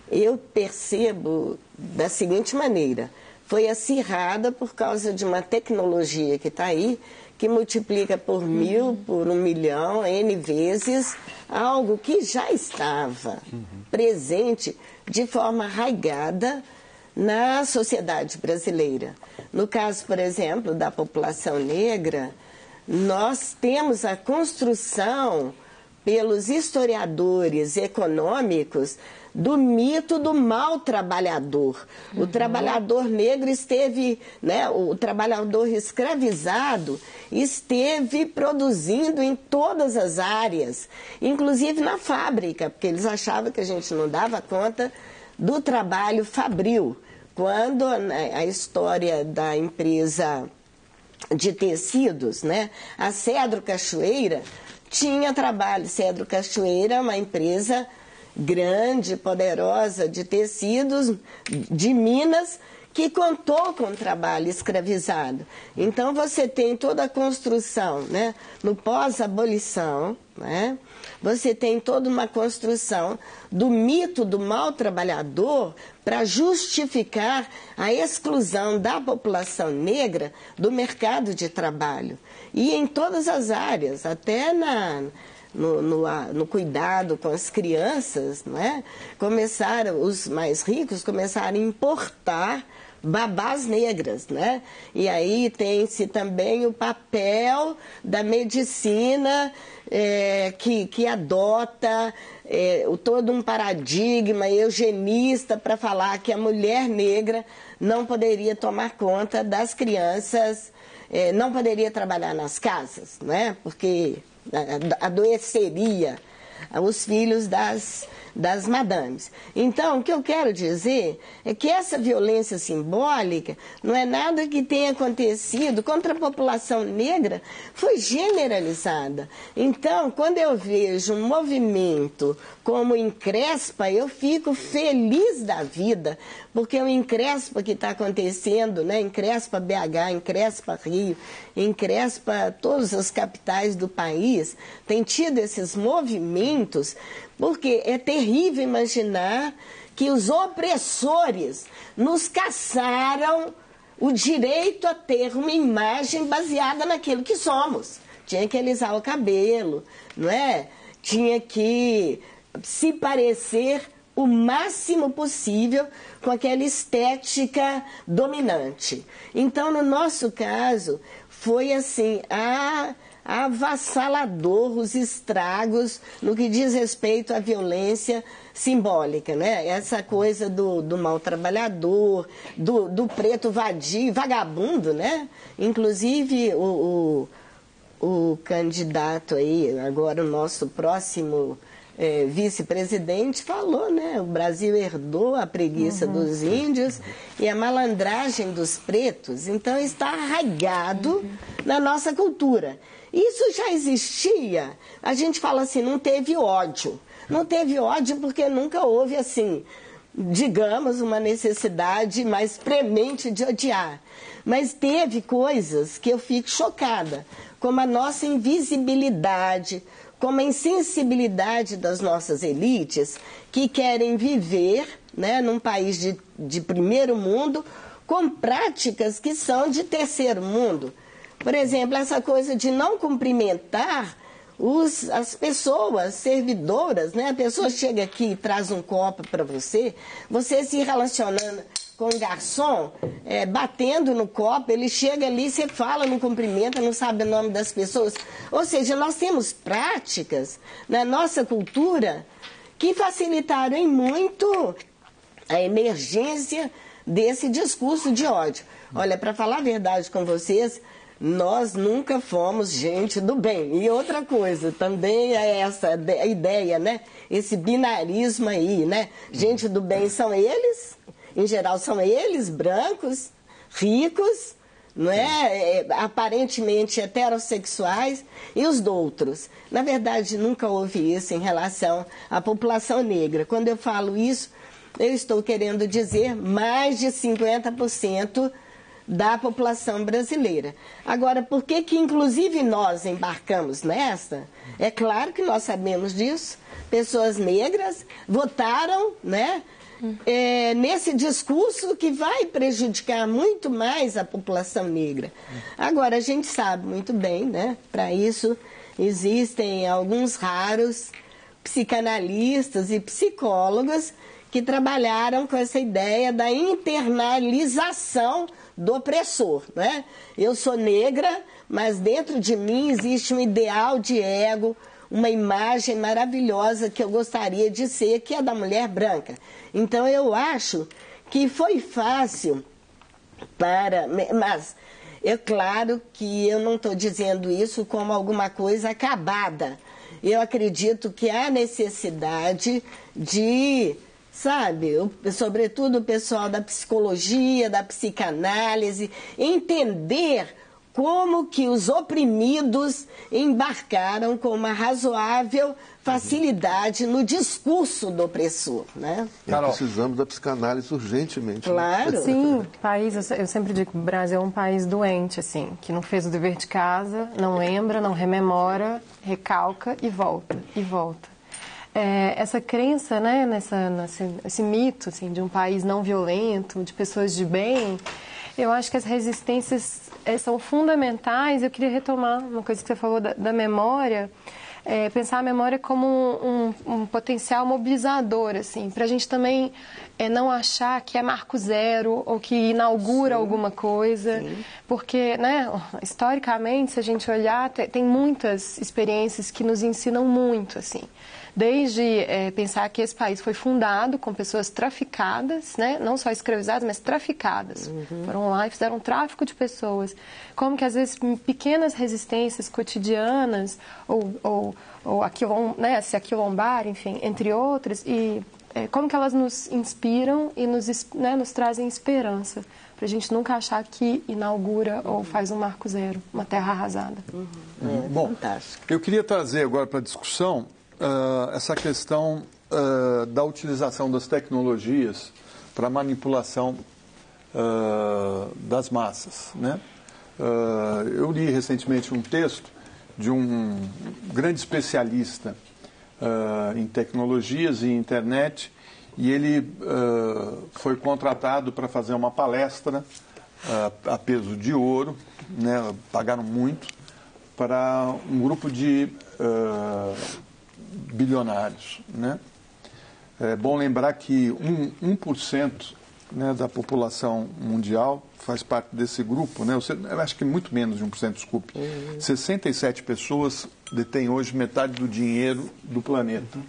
Eu percebo da seguinte maneira: foi acirrada por causa de uma tecnologia que está aí, que multiplica por 1000, por 1 milhão, N vezes, algo que já estava presente de forma arraigada na sociedade brasileira. No caso, por exemplo, da população negra, nós temos a construção pelos historiadores econômicos do mito do mau trabalhador. O trabalhador negro esteve, né, o trabalhador escravizado esteve produzindo em todas as áreas, inclusive na fábrica, porque eles achavam que a gente não dava conta do trabalho fabril. Quando a história da empresa de tecidos, né, a Cedro Cachoeira, tinha trabalho. Cedro Cachoeira é uma empresa grande, poderosa de tecidos de Minas, que contou com trabalho escravizado. Então você tem toda a construção, né, no pós-abolição, né, você tem toda uma construção do mito do mau trabalhador para justificar a exclusão da população negra do mercado de trabalho. E em todas as áreas, até no cuidado com as crianças, né? Os mais ricos começaram a importar babás negras, né? E aí tem-se também o papel da medicina que adota todo um paradigma eugenista para falar que a mulher negra não poderia tomar conta das crianças, não poderia trabalhar nas casas, né? Porque adoeceria os filhos das madames. Então, o que eu quero dizer é que essa violência simbólica não é nada que tenha acontecido contra a população negra, foi generalizada. Então, quando eu vejo um movimento como o Encrespa, eu fico feliz da vida, porque o Encrespa que está acontecendo, né? Encrespa BH, Encrespa Rio, Encrespa todas as capitais do país, tem tido esses movimentos, porque é terrível imaginar que os opressores nos caçaram o direito a ter uma imagem baseada naquilo que somos. Tinha que alisar o cabelo, não é? Tinha que se parecer o máximo possível com aquela estética dominante. Então, no nosso caso, foi assim, avassalador os estragos no que diz respeito à violência simbólica, né? Essa coisa do mau trabalhador, do preto vadio, vagabundo, né? Inclusive o candidato aí, agora o nosso próximo vice-presidente falou, né? O Brasil herdou a preguiça dos índios e a malandragem dos pretos, então está arraigado na nossa cultura. Isso já existia. A gente fala assim, não teve ódio. Não teve ódio porque nunca houve, assim, digamos, uma necessidade mais premente de odiar. Mas teve coisas que eu fico chocada, como a nossa invisibilidade, como a insensibilidade das nossas elites que querem viver, né, num país de primeiro mundo com práticas que são de terceiro mundo. Por exemplo, essa coisa de não cumprimentar as pessoas servidoras, né? A pessoa chega aqui e traz um copo para você se relacionando com o garçom, batendo no copo, ele chega ali, você fala, não cumprimenta, não sabe o nome das pessoas. Ou seja, nós temos práticas na nossa cultura que facilitaram em muito a emergência desse discurso de ódio. Olha, para falar a verdade com vocês, nós nunca fomos gente do bem. E outra coisa, também é essa ideia, né? Esse binarismo aí, né? Gente do bem são eles, em geral são eles, brancos, ricos, não é? Aparentemente heterossexuais, e os outros. Na verdade, nunca houve isso em relação à população negra. Quando eu falo isso, eu estou querendo dizer mais de 50% da população brasileira. Agora, por que inclusive nós embarcamos nessa? É claro que nós sabemos disso. Pessoas negras votaram, né, nesse discurso que vai prejudicar muito mais a população negra. Agora, a gente sabe muito bem, né, para isso existem alguns raros psicanalistas e psicólogos que trabalharam com essa ideia da internalização do opressor, né? Eu sou negra, mas dentro de mim existe um ideal de ego, uma imagem maravilhosa que eu gostaria de ser, que é da mulher branca. Então, eu acho que foi fácil mas é claro que eu não estou dizendo isso como alguma coisa acabada. Eu acredito que há necessidade de, sabe, sobretudo o pessoal da psicologia, da psicanálise, entender como que os oprimidos embarcaram com uma razoável facilidade no discurso do opressor, né? Precisamos da psicanálise urgentemente. Claro. Né? Sim, país, eu sempre digo que o Brasil é um país doente, assim, que não fez o dever de casa, não lembra, não rememora, recalca e volta, e volta. Essa crença, né, esse mito, assim, de um país não violento, de pessoas de bem, eu acho que as resistências são fundamentais. Eu queria retomar uma coisa que você falou da memória, pensar a memória como um potencial mobilizador, assim, para a gente também não achar que é marco zero ou que inaugura alguma coisa, porque, né, historicamente, se a gente olhar, tem muitas experiências que nos ensinam muito, assim. Desde pensar que esse país foi fundado com pessoas traficadas, né? Não só escravizadas, mas traficadas. Foram lá e fizeram tráfico de pessoas. Como que, às vezes, pequenas resistências cotidianas, ou se aquilombar, enfim, entre outras, e como que elas nos inspiram e nos trazem esperança, para a gente nunca achar que inaugura ou faz um marco zero, uma terra arrasada. Bom, fantástico. Eu queria trazer agora para a discussão essa questão da utilização das tecnologias para manipulação das massas, né? Eu li recentemente um texto de um grande especialista em tecnologias e internet, e ele foi contratado para fazer uma palestra a peso de ouro, né? Pagaram muito, para um grupo de bilionários, né? É bom lembrar que 1%, né, da população mundial faz parte desse grupo, né? Eu acho que muito menos de 1%, desculpe. 67 pessoas detêm hoje metade do dinheiro do planeta.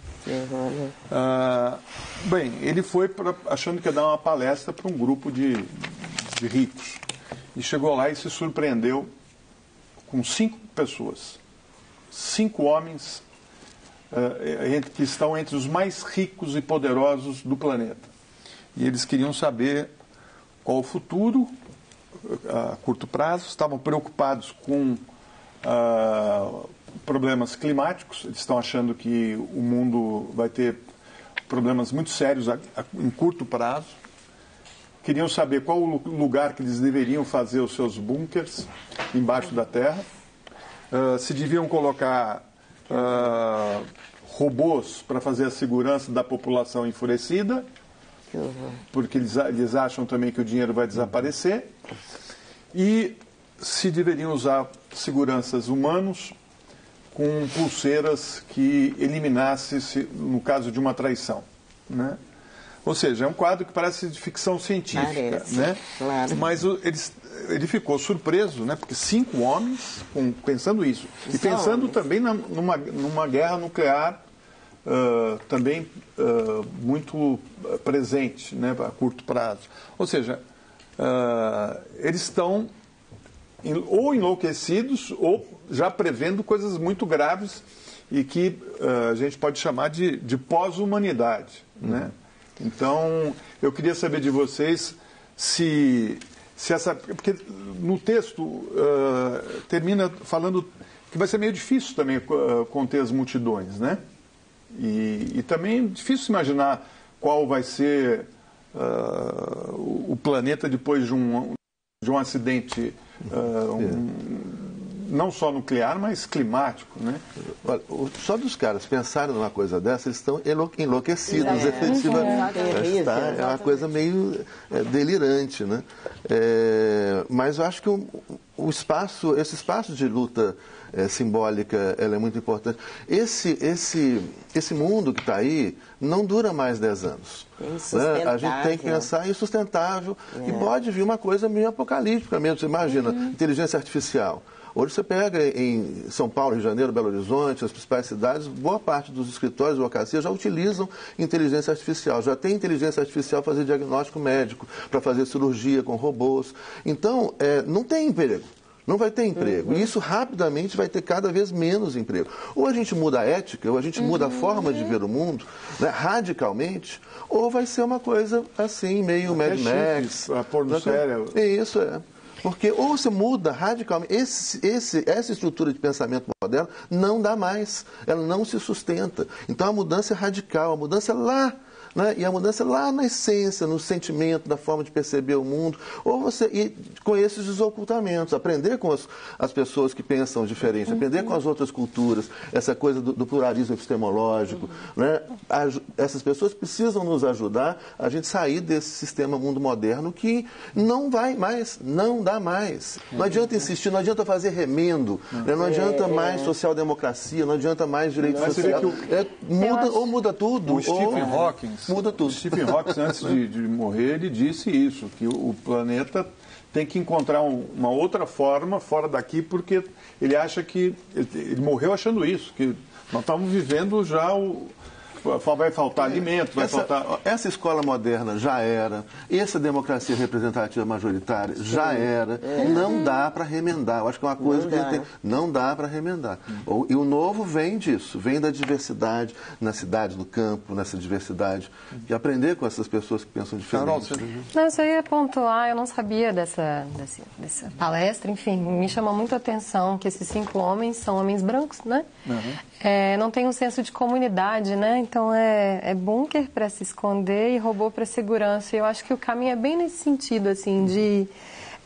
Bem, ele foi achando que ia dar uma palestra para um grupo de ricos. E chegou lá e se surpreendeu com 5 pessoas. 5 homens que estão entre os mais ricos e poderosos do planeta. E eles queriam saber qual o futuro a curto prazo, estavam preocupados com problemas climáticos, eles estão achando que o mundo vai ter problemas muito sérios em curto prazo, queriam saber qual o lugar que eles deveriam fazer os seus bunkers embaixo da terra, se deviam colocar robôs para fazer a segurança da população enfurecida, porque eles acham também que o dinheiro vai desaparecer, e se deveriam usar seguranças humanos com pulseiras que eliminassem, no caso de uma traição, né? Ou seja, é um quadro que parece de ficção científica, né? Claro. Mas ele ficou surpreso, né? Porque 5 homens pensando isso. E pensando também numa guerra nuclear também muito presente, né? A curto prazo. Ou seja, eles estão ou enlouquecidos ou já prevendo coisas muito graves e que a gente pode chamar de pós-humanidade, né? Então, eu queria saber de vocês se essa... Porque no texto termina falando que vai ser meio difícil também conter as multidões, né? E também é difícil imaginar qual vai ser o planeta depois de um acidente não só nuclear, mas climático, né? Olha, só dos caras pensarem numa coisa dessa, eles estão enlouquecidos, efetivamente. É uma coisa meio delirante, né? Mas eu acho que esse espaço de luta simbólica, ela é muito importante. Esse mundo que está aí não dura mais 10 anos. Né? A gente tem que pensar em sustentável e pode vir uma coisa meio apocalíptica mesmo. Você imagina, inteligência artificial. Hoje você pega em São Paulo, Rio de Janeiro, Belo Horizonte, as principais cidades, boa parte dos escritórios de advocacia já utilizam inteligência artificial, já tem inteligência artificial para fazer diagnóstico médico, para fazer cirurgia com robôs. Então, não tem emprego. Não vai ter emprego. E isso rapidamente vai ter cada vez menos emprego. Ou a gente muda a ética, ou a gente muda a forma de ver o mundo, né, radicalmente, ou vai ser uma coisa assim, meio Mad Max. A pôr no sério. Isso é. Porque ou você muda radicalmente, essa estrutura de pensamento moderno não dá mais, ela não se sustenta. Então a mudança é radical, a mudança é lá. Né? E a mudança lá na essência, no sentimento, da forma de perceber o mundo, ou você ir com esses desocultamentos, aprender com as pessoas que pensam diferente, aprender com as outras culturas, essa coisa do pluralismo epistemológico. Né? Essas pessoas precisam nos ajudar a gente sair desse sistema mundo moderno que não vai mais, não dá mais. Não adianta insistir, não adianta fazer remendo, né? Não adianta mais social-democracia, não adianta mais direito social. Ou muda tudo. O Stephen Hawking muda tudo. Stephen Hawking, antes de morrer, ele disse isso, que o planeta tem que encontrar uma outra forma fora daqui, porque ele acha que... Ele morreu achando isso, que nós estamos vivendo já vai faltar alimento, vai faltar... Essa escola moderna já era, essa democracia representativa majoritária já era, não dá para remendar. Eu acho que é uma coisa que a gente tem, não dá para remendar. E o novo vem disso, vem da diversidade na cidade, no campo, nessa diversidade, e aprender com essas pessoas que pensam diferente. Não, eu só ia pontuar, eu não sabia dessa palestra, enfim, me chamou muito a atenção que esses 5 homens são homens brancos, né? Não tem um senso de comunidade, né? Então é bunker para se esconder e robô para segurança. E eu acho que o caminho é bem nesse sentido, assim, de...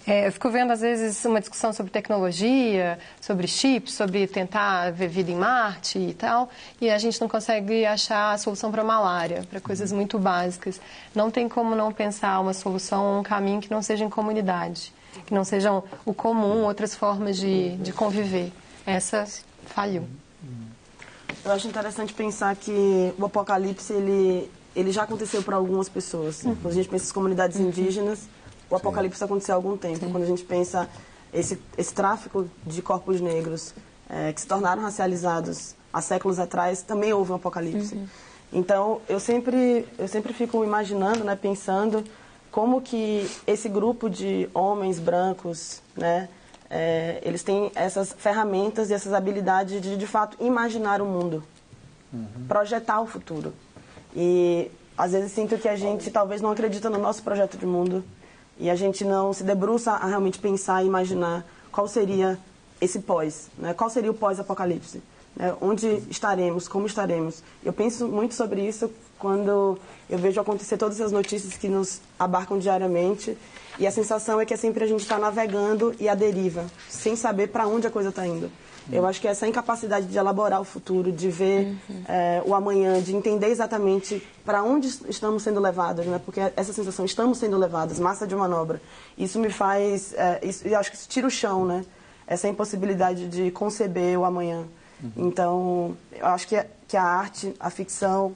eu fico vendo, às vezes, uma discussão sobre tecnologia, sobre chips, sobre tentar ver vida em Marte e tal, e a gente não consegue achar a solução para a malária, para coisas muito básicas. Não tem como não pensar uma solução, um caminho que não seja em comunidade, que não sejam o comum, outras formas de conviver. Essa falhou. Eu acho interessante pensar que o apocalipse, ele já aconteceu para algumas pessoas. Quando a gente pensa em comunidades indígenas, o apocalipse aconteceu há algum tempo. Quando a gente pensa esse tráfico de corpos negros que se tornaram racializados há séculos atrás, também houve um apocalipse. Então, eu sempre fico imaginando, né, pensando como que esse grupo de homens brancos, né, eles têm essas ferramentas e essas habilidades de fato, imaginar o mundo, projetar o futuro. E, às vezes, sinto que a gente talvez não acredita no nosso projeto de mundo e a gente não se debruça a realmente pensar e imaginar qual seria esse pós, né? Qual seria o pós-apocalipse, né? Onde estaremos, como estaremos. Eu penso muito sobre isso quando eu vejo acontecer todas as notícias que nos abarcam diariamente. E a sensação é que sempre a gente está navegando e à deriva, sem saber para onde a coisa está indo. Eu acho que essa incapacidade de elaborar o futuro, de ver o amanhã, de entender exatamente para onde estamos sendo levados, né? Porque essa sensação, estamos sendo levados, massa de manobra, isso me faz, eu acho que isso tira o chão, né? Essa impossibilidade de conceber o amanhã. Então, eu acho que a arte, a ficção,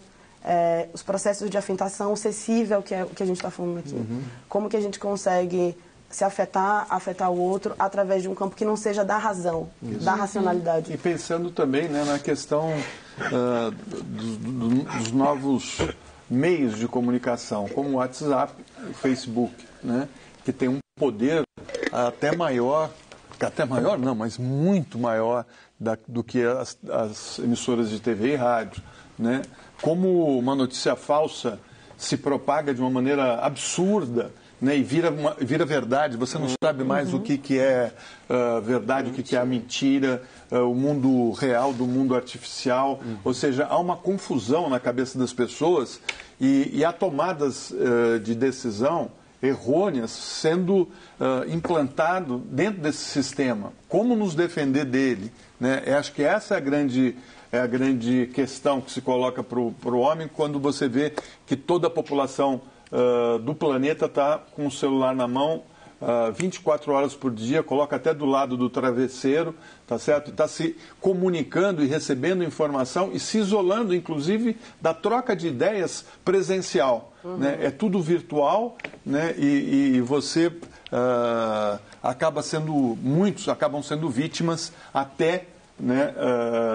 os processos de afetação acessível, que é o que a gente está falando aqui. Como que a gente consegue se afetar o outro através de um campo que não seja da razão, da racionalidade. E pensando também, né, na questão dos novos meios de comunicação, como o WhatsApp, o Facebook, né, que tem um poder até maior não, mas muito maior do que as emissoras de TV e rádio, né? Como uma notícia falsa se propaga de uma maneira absurda, né, e vira verdade, você não sabe mais o que é verdade, o que é a mentira, o mundo real do mundo artificial. Ou seja, há uma confusão na cabeça das pessoas e há tomadas de decisão errôneas sendo implantado dentro desse sistema. Como nos defender dele? Né? Eu acho que essa é a grande questão que se coloca para o homem quando você vê que toda a população do planeta está com o celular na mão 24 horas por dia, coloca até do lado do travesseiro, tá certo? Está se comunicando e recebendo informação e se isolando, inclusive, da troca de ideias presencial. Né? É tudo virtual, né? E você muitos acabam sendo vítimas até, né,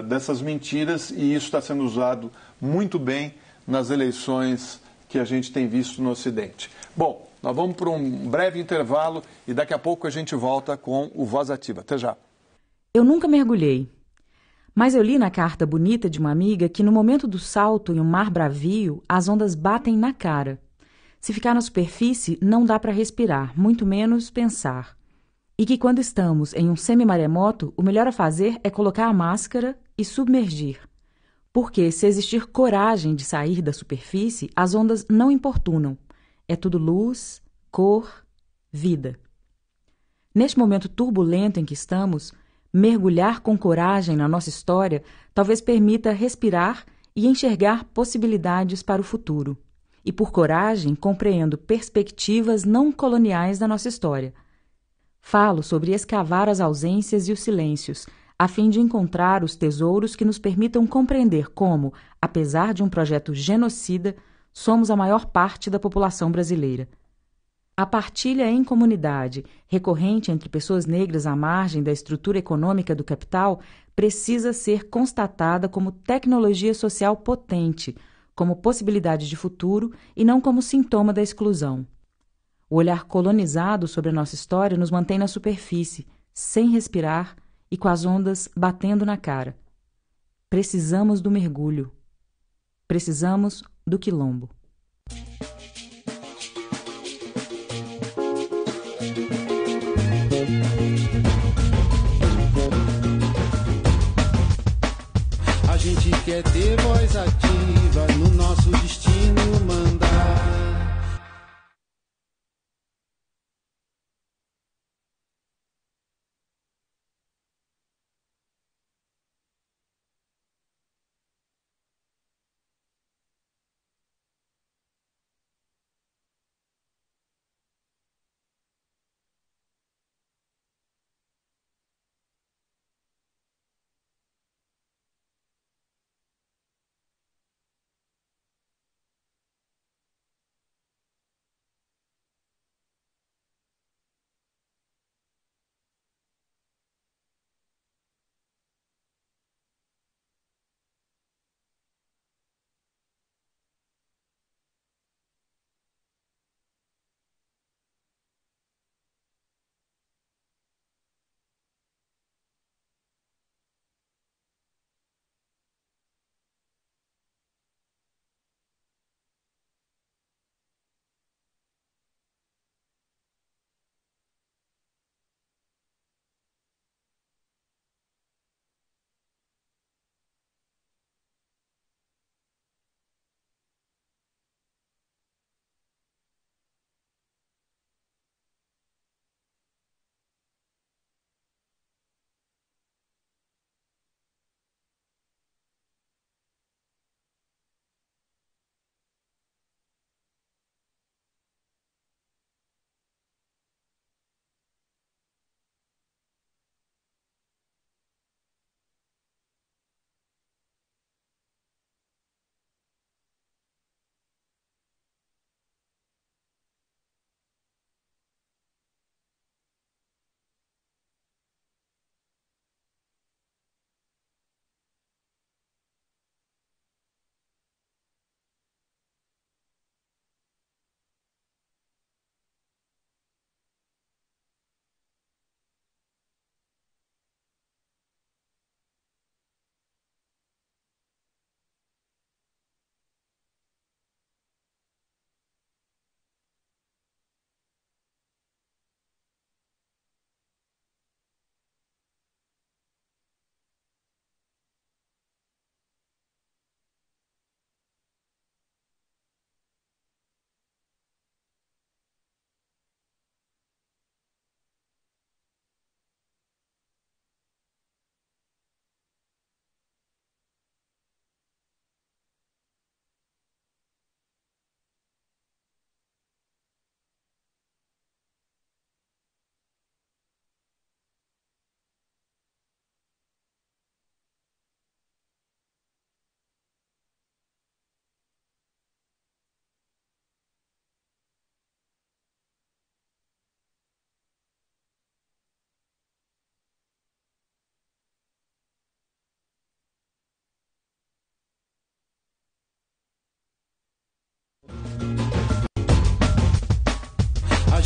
dessas mentiras, e isso está sendo usado muito bem nas eleições que a gente tem visto no Ocidente. Bom, nós vamos para um breve intervalo e daqui a pouco a gente volta com o Voz Ativa. Até já. Eu nunca mergulhei, mas eu li na carta bonita de uma amiga que no momento do salto em um mar bravio, as ondas batem na cara. Se ficar na superfície, não dá para respirar, muito menos pensar. E que quando estamos em um semi-maremoto, o melhor a fazer é colocar a máscara e submergir. Porque se existir coragem de sair da superfície, as ondas não importunam. É tudo luz, cor, vida. Neste momento turbulento em que estamos, mergulhar com coragem na nossa história talvez permita respirar e enxergar possibilidades para o futuro. E por coragem compreendo perspectivas não coloniais da nossa história. Falo sobre escavar as ausências e os silêncios, a fim de encontrar os tesouros que nos permitam compreender como, apesar de um projeto genocida, somos a maior parte da população brasileira. A partilha em comunidade, recorrente entre pessoas negras à margem da estrutura econômica do capital, precisa ser constatada como tecnologia social potente, como possibilidade de futuro e não como sintoma da exclusão. O olhar colonizado sobre a nossa história nos mantém na superfície, sem respirar e com as ondas batendo na cara. Precisamos do mergulho. Precisamos do quilombo. A gente quer ter voz ativa no nosso destino mandar.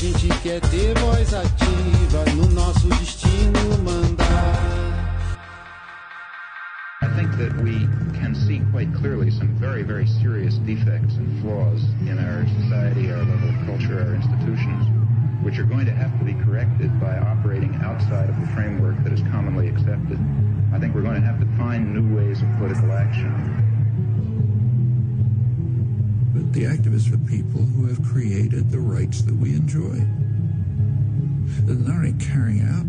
gente quer ter voz ativa no nosso destino mandar. I think that we can see quite clearly some very, very serious defects and flaws in our society, our level of culture, our institutions, which are going to have to be corrected by operating outside of the framework that is commonly accepted. I think we're going to have to find new ways of political action. But the activists are people who have created the rights that we enjoy. They're not only carrying out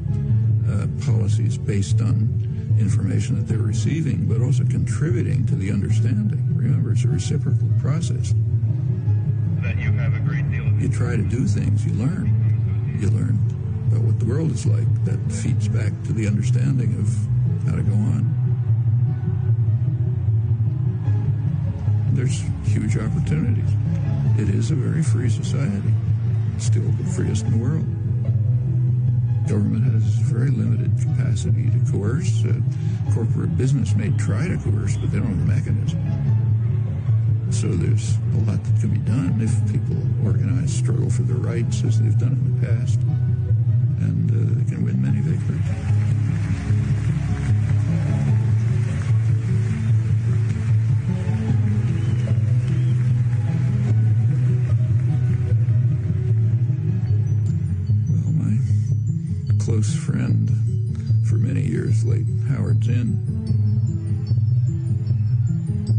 policies based on information that they're receiving, but also contributing to the understanding. Remember, it's a reciprocal process. That you have a great deal of... You try to do things, you learn. You learn about what the world is like. That feeds back to the understanding of how to go on. There's huge opportunities. It is a very free society. Still the freest in the world. Government has very limited capacity to coerce. Corporate business may try to coerce, but they don't have the mechanism. So there's a lot that can be done if people organize, struggle for their rights as they've done in the past, and they can win many victories. Close friend for many years, late Howard Zinn,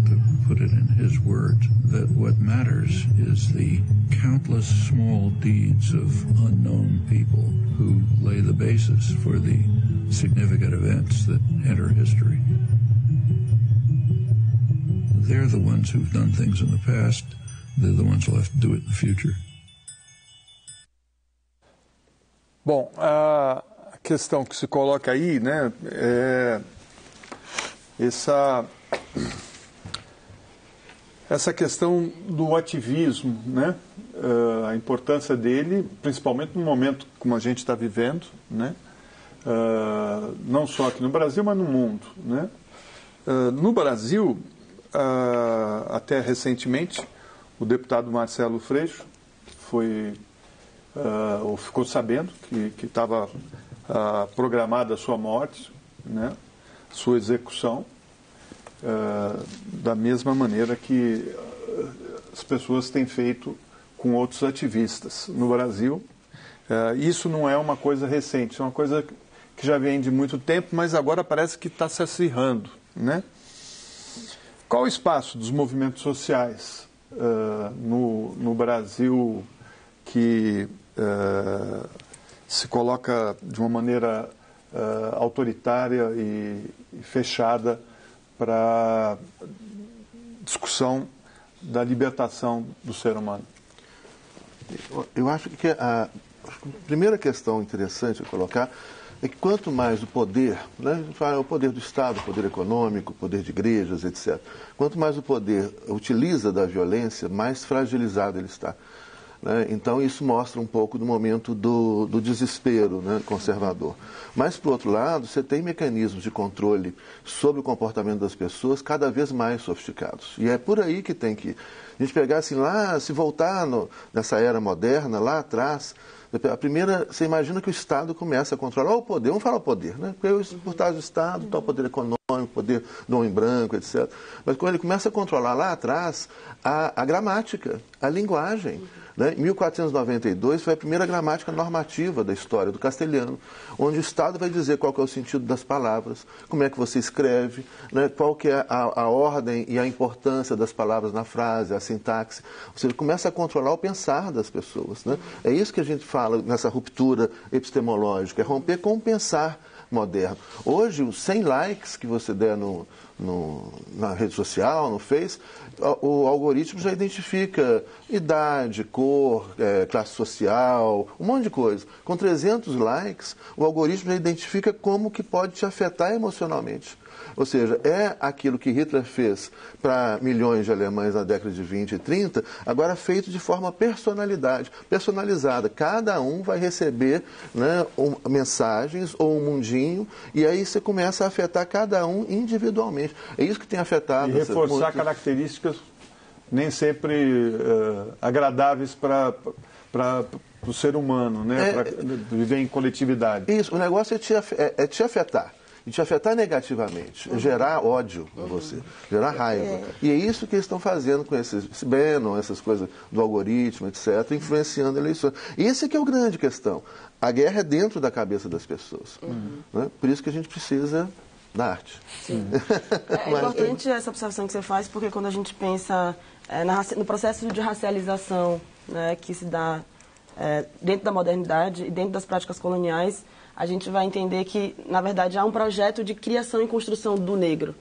to put it in his words, that what matters is the countless small deeds of unknown people who lay the basis for the significant events that enter history. They're the ones who've done things in the past. They're the ones who'll have to do it in the future. Bom, a questão que se coloca aí, né, é essa questão do ativismo, né, a importância dele, principalmente no momento como a gente está vivendo, né, não só aqui no Brasil, mas no mundo, né. No Brasil, até recentemente, o deputado Marcelo Freixo ficou sabendo que estava programada a sua morte, né, sua execução, da mesma maneira que as pessoas têm feito com outros ativistas no Brasil. Isso não é uma coisa recente, é uma coisa que já vem de muito tempo, mas agora parece que está se acirrando, né? Qual o espaço dos movimentos sociais no Brasil que se coloca de uma maneira autoritária e fechada para discussão da libertação do ser humano? Eu acho que a primeira questão interessante a colocar é que quanto mais o poder, né, a gente fala o poder do Estado, o poder econômico, o poder de igrejas, etc. Quanto mais o poder utiliza da violência, mais fragilizado ele está. Né? Então, isso mostra um pouco do momento do desespero, né, conservador. Mas, por outro lado, você tem mecanismos de controle sobre o comportamento das pessoas cada vez mais sofisticados. E é por aí que tem que... A gente pegar assim, lá, se voltar nessa era moderna, lá atrás, a primeira, você imagina que o Estado começa a controlar o poder. Vamos falar o poder, né? Porque por trás do Estado está o poder econômico, poder do homem branco, etc. Mas quando ele começa a controlar lá atrás a gramática, a linguagem. Né? Em 1492 foi a primeira gramática normativa da história do castelhano, onde o Estado vai dizer qual que é o sentido das palavras, como é que você escreve, né? Qual que é a ordem e a importância das palavras na frase, a sintaxe. Ou seja, começa a controlar o pensar das pessoas. Né? É isso que a gente fala nessa ruptura epistemológica, é romper com o pensar moderno. Hoje, os 100 likes que você der na rede social, no Face, o algoritmo já identifica idade, cor, classe social, um monte de coisa. Com 300 likes, o algoritmo já identifica como que pode te afetar emocionalmente. Ou seja, é aquilo que Hitler fez para milhões de alemães na década de 20 e 30, agora feito de forma personalizada. Cada um vai receber, né, mensagens ou um mundinho, e aí você começa a afetar cada um individualmente. É isso que tem afetado. E reforçar características nem sempre agradáveis para o ser humano, né? Para viver em coletividade. Isso, o negócio é te afetar. E te afetar negativamente, gerar ódio em você, gerar raiva. E é isso que eles estão fazendo com esse Bannon, essas coisas do algoritmo, etc., influenciando eleições. Esse que é o grande questão. A guerra é dentro da cabeça das pessoas. Né? Por isso que a gente precisa da arte. Sim. É importante essa observação que você faz, porque quando a gente pensa no processo de racialização, né, que se dá dentro da modernidade e dentro das práticas coloniais, a gente vai entender que, na verdade, há um projeto de criação e construção do negro.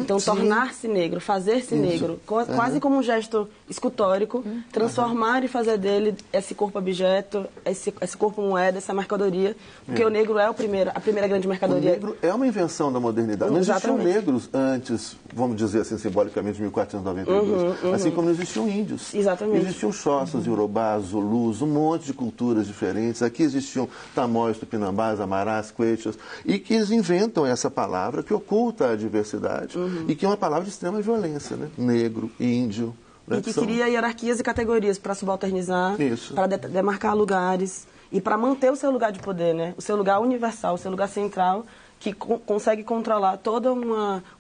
Então, tornar-se negro, fazer-se negro, quase como um gesto escultórico, transformar e fazer dele esse corpo objeto, esse corpo moeda, essa mercadoria, porque o negro é a primeira grande mercadoria. O negro é uma invenção da modernidade. Não existiam negros antes, vamos dizer assim, simbolicamente, de 1492, assim como não existiam índios. Exatamente. Existiam xhossas, iorubás, zulus, um monte de culturas diferentes. Aqui existiam tamóis, tupinambás, amarás, quechas, e que eles inventam essa palavra que oculta a diversidade. E que é uma palavra de extrema violência, né? Negro, índio. Né? E que cria hierarquias e categorias para subalternizar, para demarcar lugares e para manter o seu lugar de poder, né? O seu lugar universal, o seu lugar central, que consegue controlar todo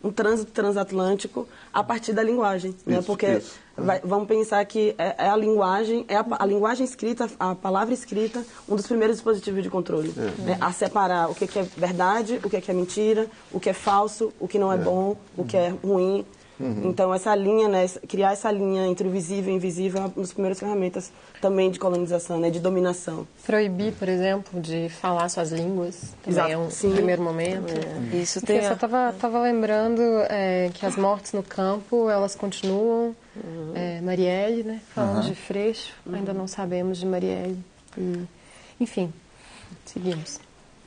um trânsito transatlântico a partir da linguagem. Né? Porque vamos pensar que a linguagem escrita, a palavra escrita, um dos primeiros dispositivos de controle. Né? A separar o que é verdade, o que é mentira, o que é falso, o que não é bom, o que é ruim. Então, essa linha, né, criar essa linha entre o visível e o invisível é uma das primeiras ferramentas também de colonização, né, de dominação. Proibir, por exemplo, de falar suas línguas também é um primeiro momento. Isso tem. Eu estava lembrando que as mortes no campo, elas continuam. Marielle, né, falando de Freixo, ainda não sabemos de Marielle. Enfim, seguimos.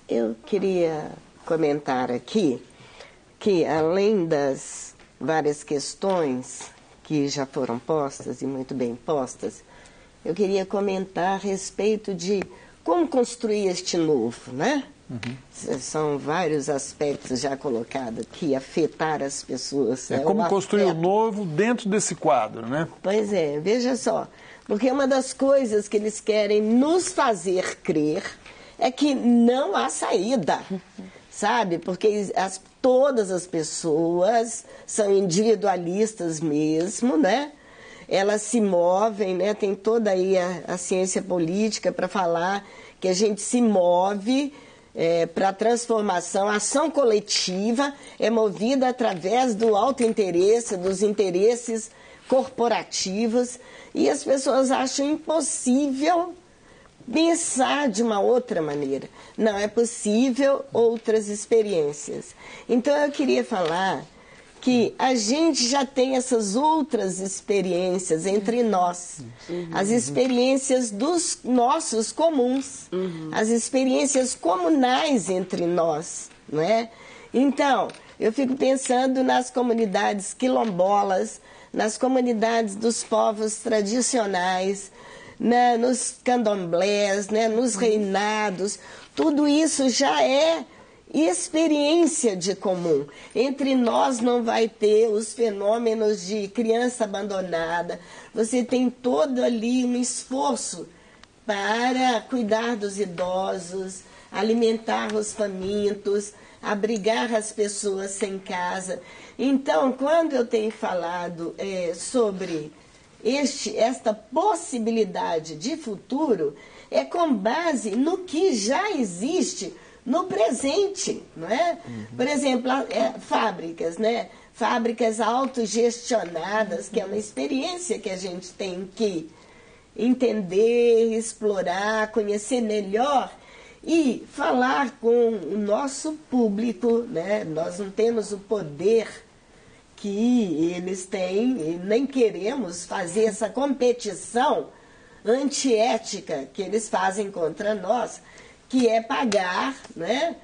Eu queria comentar aqui que, além das várias questões que já foram postas e muito bem postas, eu queria comentar a respeito de como construir este novo, né? São vários aspectos já colocados que afetaram as pessoas. Como construir o novo dentro desse quadro, né? Pois é, veja só, porque uma das coisas que eles querem nos fazer crer é que não há saída, sabe? Porque todas as pessoas são individualistas mesmo, né? Elas se movem, né? Tem toda aí a ciência política para falar que a gente se move para a transformação. A ação coletiva é movida através do autointeresse, dos interesses corporativos, e as pessoas acham impossível pensar de uma outra maneira. Não é possível outras experiências. Então, eu queria falar que a gente já tem essas outras experiências entre nós. As experiências dos nossos comuns. As experiências comunais entre nós, não é? Então, eu fico pensando nas comunidades quilombolas, nas comunidades dos povos tradicionais, né, nos candomblés, né, nos reinados. Tudo isso já é experiência de comum. Entre nós não vai ter os fenômenos de criança abandonada. Você tem todo ali um esforço para cuidar dos idosos, alimentar os famintos, abrigar as pessoas sem casa. Então, quando eu tenho falado sobre esta possibilidade de futuro, é com base no que já existe no presente, não é? Por exemplo, fábricas, né? Fábricas autogestionadas, que é uma experiência que a gente tem que entender, explorar, conhecer melhor e falar com o nosso público, né? Nós não temos o poder que eles têm e nem queremos fazer essa competição antiética que eles fazem contra nós, que é pagar, né,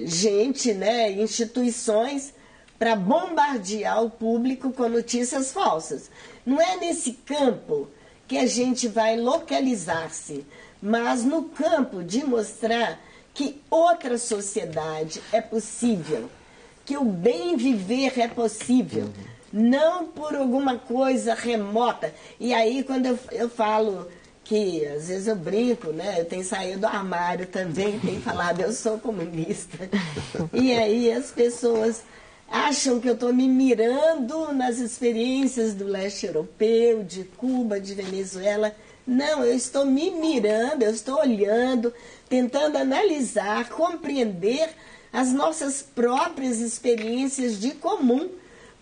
gente, né, instituições para bombardear o público com notícias falsas. Não é nesse campo que a gente vai localizar-se, mas no campo de mostrar que outra sociedade é possível, que o bem viver é possível, não por alguma coisa remota. E aí, quando eu falo que às vezes eu brinco, né? Eu tenho saído do armário também, tenho falado, eu sou comunista. E aí as pessoas acham que eu estou me mirando nas experiências do leste europeu, de Cuba, de Venezuela. Não, eu estou me mirando, eu estou olhando, tentando analisar, compreender as nossas próprias experiências de comum,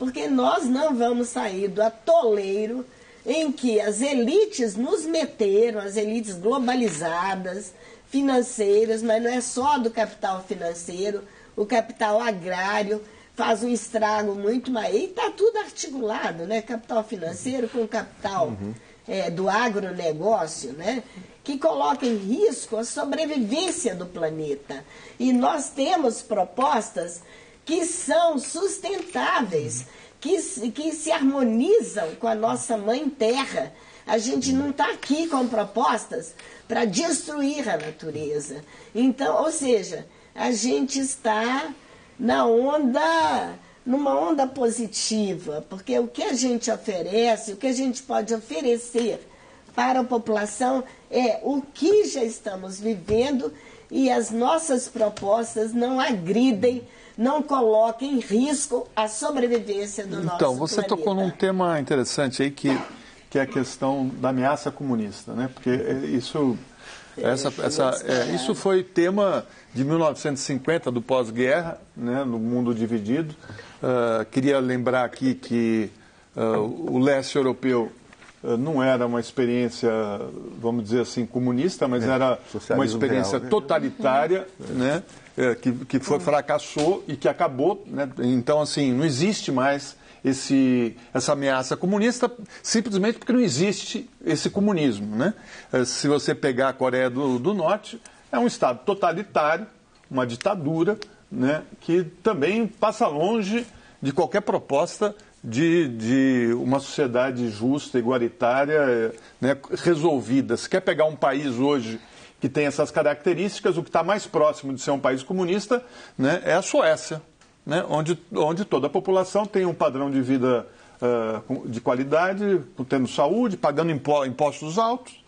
porque nós não vamos sair do atoleiro em que as elites nos meteram, as elites globalizadas, financeiras, mas não é só do capital financeiro, o capital agrário faz um estrago muito maior. E está tudo articulado, né? Capital financeiro com capital do agronegócio, né? Que coloca em risco a sobrevivência do planeta. E nós temos propostas que são sustentáveis, que se harmonizam com a nossa mãe terra. A gente não está aqui com propostas para destruir a natureza. Então, ou seja, a gente está numa onda positiva, porque o que a gente oferece, o que a gente pode oferecer para a população é o que já estamos vivendo, e as nossas propostas não agridem, não colocam em risco a sobrevivência do nosso planeta. Então, você tocou num tema interessante aí, que é a questão da ameaça comunista, né? Porque isso foi tema de 1950, do pós-guerra, né, no mundo dividido. Queria lembrar aqui que o leste europeu não era uma experiência, vamos dizer assim, comunista, mas era uma experiência real, né? Totalitária, né, que fracassou e que acabou, né? Então, assim, não existe mais essa ameaça comunista, simplesmente porque não existe esse comunismo, né? Se você pegar a Coreia do Norte, é um Estado totalitário, uma ditadura, né, que também passa longe de qualquer proposta de uma sociedade justa, igualitária, né, resolvida. Se quer pegar um país hoje que tem essas características, o que está mais próximo de ser um país comunista, né, é a Suécia, né, onde toda a população tem um padrão de vida de qualidade, tendo saúde, pagando impostos altos,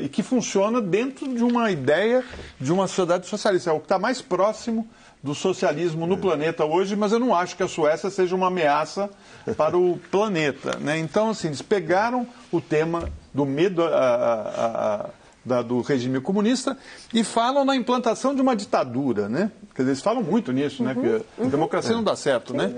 e que funciona dentro de uma ideia de uma sociedade socialista. É o que está mais próximo do socialismo no planeta hoje, mas eu não acho que a Suécia seja uma ameaça para o planeta, né? Então, assim, eles pegaram o tema do medo do regime comunista e falam na implantação de uma ditadura, né? Quer dizer, eles falam muito nisso, né? Que a democracia não dá certo, né?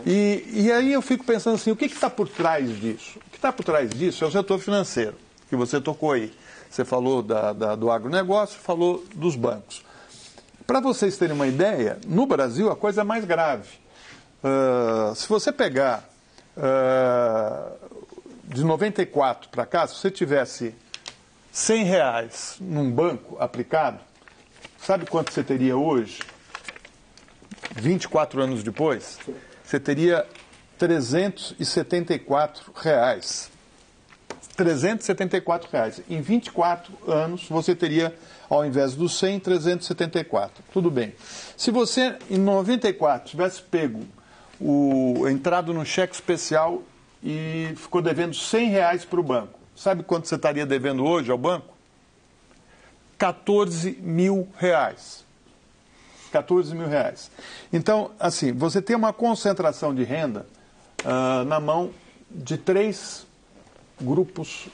E aí eu fico pensando assim, o que está por trás disso? O que está por trás disso é o setor financeiro, que você tocou aí. Você falou do agronegócio, falou dos bancos. Para vocês terem uma ideia, no Brasil a coisa é mais grave. Se você pegar de 94 para cá, se você tivesse R$100 num banco aplicado, sabe quanto você teria hoje? 24 anos depois, você teria R$374. R$374. Em 24 anos, você teria, ao invés dos 100, 374. Tudo bem. Se você, em 94, tivesse pego entrado no cheque especial e ficou devendo R$100 para o banco, sabe quanto você estaria devendo hoje ao banco? R$14 mil. R$14 mil. Então, assim, você tem uma concentração de renda na mão de 3 grupos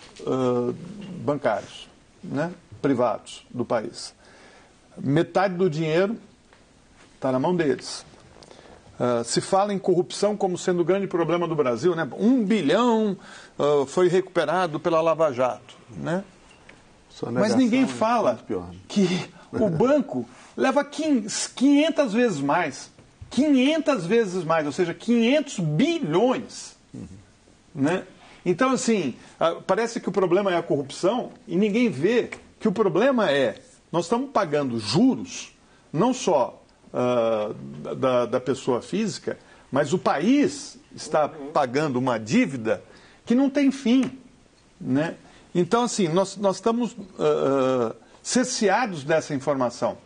bancários, né, privados do país. Metade do dinheiro está na mão deles. Se fala em corrupção como sendo o grande problema do Brasil, né? 1 bilhão foi recuperado pela Lava Jato, né? Mas ninguém fala que o banco leva 500 vezes mais. 500 vezes mais, ou seja, 500 bilhões. Né? Então, assim, parece que o problema é a corrupção e ninguém vê que o problema nós estamos pagando juros, não só da pessoa física, mas o país está pagando uma dívida que não tem fim, né? Então, assim, nós estamos cerceados dessa informação,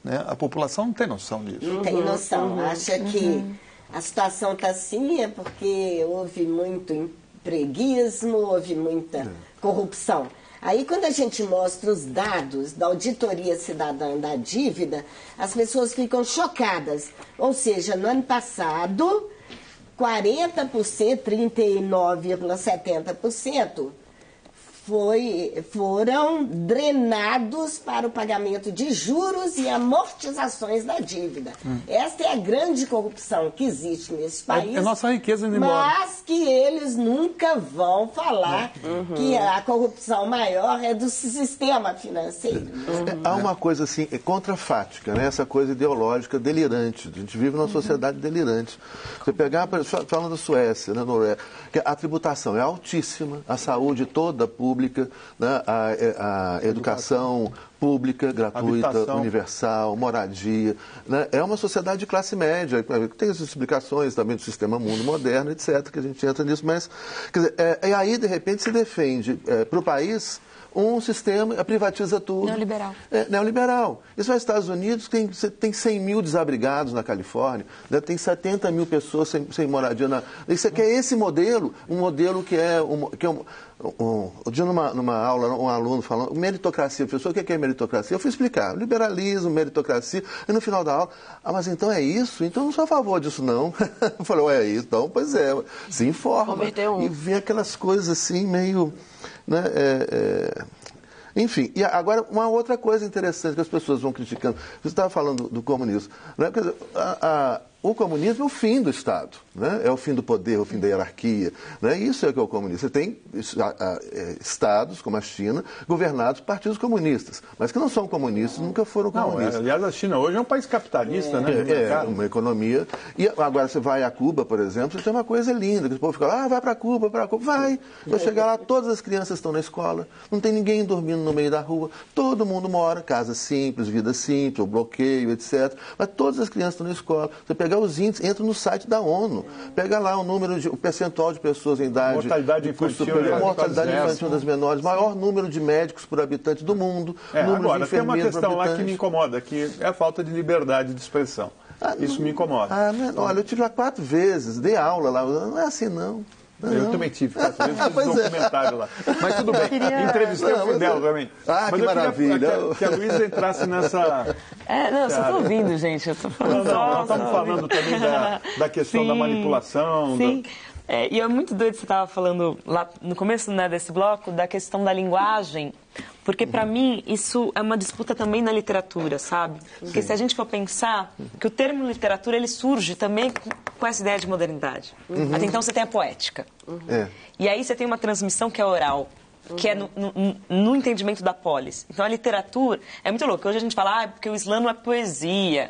né? A população não tem noção disso. Não tem noção. Acha que a situação está assim porque houve muito empreguismo, houve muita corrupção. Aí, quando a gente mostra os dados da auditoria cidadã da dívida, as pessoas ficam chocadas. Ou seja, no ano passado, 40%, 39,70%, foram drenados para o pagamento de juros e amortizações da dívida. Esta é a grande corrupção que existe nesse país. É nossa riqueza indo embora. Mas que eles nunca vão falar que a corrupção maior é do sistema financeiro. Há uma coisa assim, contrafática, né? Essa coisa ideológica delirante. A gente vive numa sociedade delirante. Você pegar, falando da Suécia, né, Noruega, que a tributação é altíssima, a saúde toda pública, né, a educação pública, gratuita, habitação, universal, moradia. Né? É uma sociedade de classe média. Tem as explicações também do sistema mundo moderno, etc., que a gente entra nisso, mas quer dizer, aí, de repente, se defende para o país um sistema, privatiza tudo. Neoliberal. Neoliberal. Isso vai aos Estados Unidos, tem 100 mil desabrigados na Califórnia, né? Tem 70 mil pessoas sem moradia. Isso aqui é esse modelo, um modelo que é um dia numa aula, um aluno falando, meritocracia, professor, o que é meritocracia? Eu fui explicar, liberalismo, meritocracia, e no final da aula, mas então é isso? Então eu não sou a favor disso, não. Eu falei, então, pois é, se informa. E vê aquelas coisas assim, meio... Né, enfim, e agora uma outra coisa interessante que as pessoas vão criticando. Você estava falando do comunismo. Né? Quer dizer, o comunismo é o fim do Estado, né? É o fim do poder, é o fim da hierarquia. Né? Isso é o que é o comunismo. Você tem estados, como a China, governados por partidos comunistas, mas que não são comunistas, nunca foram comunistas. Aliás, a China hoje é um país capitalista, né? Uma economia. E agora você vai a Cuba, por exemplo, você tem uma coisa linda, que o povo fica, vai para Cuba, vai. Vai chegar lá, todas as crianças estão na escola, não tem ninguém dormindo no meio da rua, todo mundo mora, casa simples, vida simples, o bloqueio, etc. Mas todas as crianças estão na escola. Você pegar os índices, entra no site da ONU, pega lá o percentual de pessoas em idade... Mortalidade infantil. Mortalidade infantil das menores, maior número de médicos por habitante do mundo, número agora, de enfermeiros por habitante. tem uma questão lá que me incomoda, que é a falta de liberdade de expressão. Isso me incomoda. Olha, eu tive lá 4 vezes, dei aula lá, não é assim não. Eu também tive 4 vezes, fiz um documentário lá. Mas tudo bem, entrevistei o Fidel também. Mas que maravilha. Que a Luísa entrasse nessa... eu só estou ouvindo, gente. Eu tô falando nós estamos falando também da questão da manipulação. Sim. E é muito doido, você estava falando lá no começo, né, desse bloco, da questão da linguagem, porque para mim isso é uma disputa também na literatura, sabe? Porque se a gente for pensar que o termo literatura ele surge também com essa ideia de modernidade. Até então você tem a poética. E aí você tem uma transmissão que é oral, que é no entendimento da polis. Então a literatura é muito louca. Hoje a gente fala, porque o Islã não é poesia,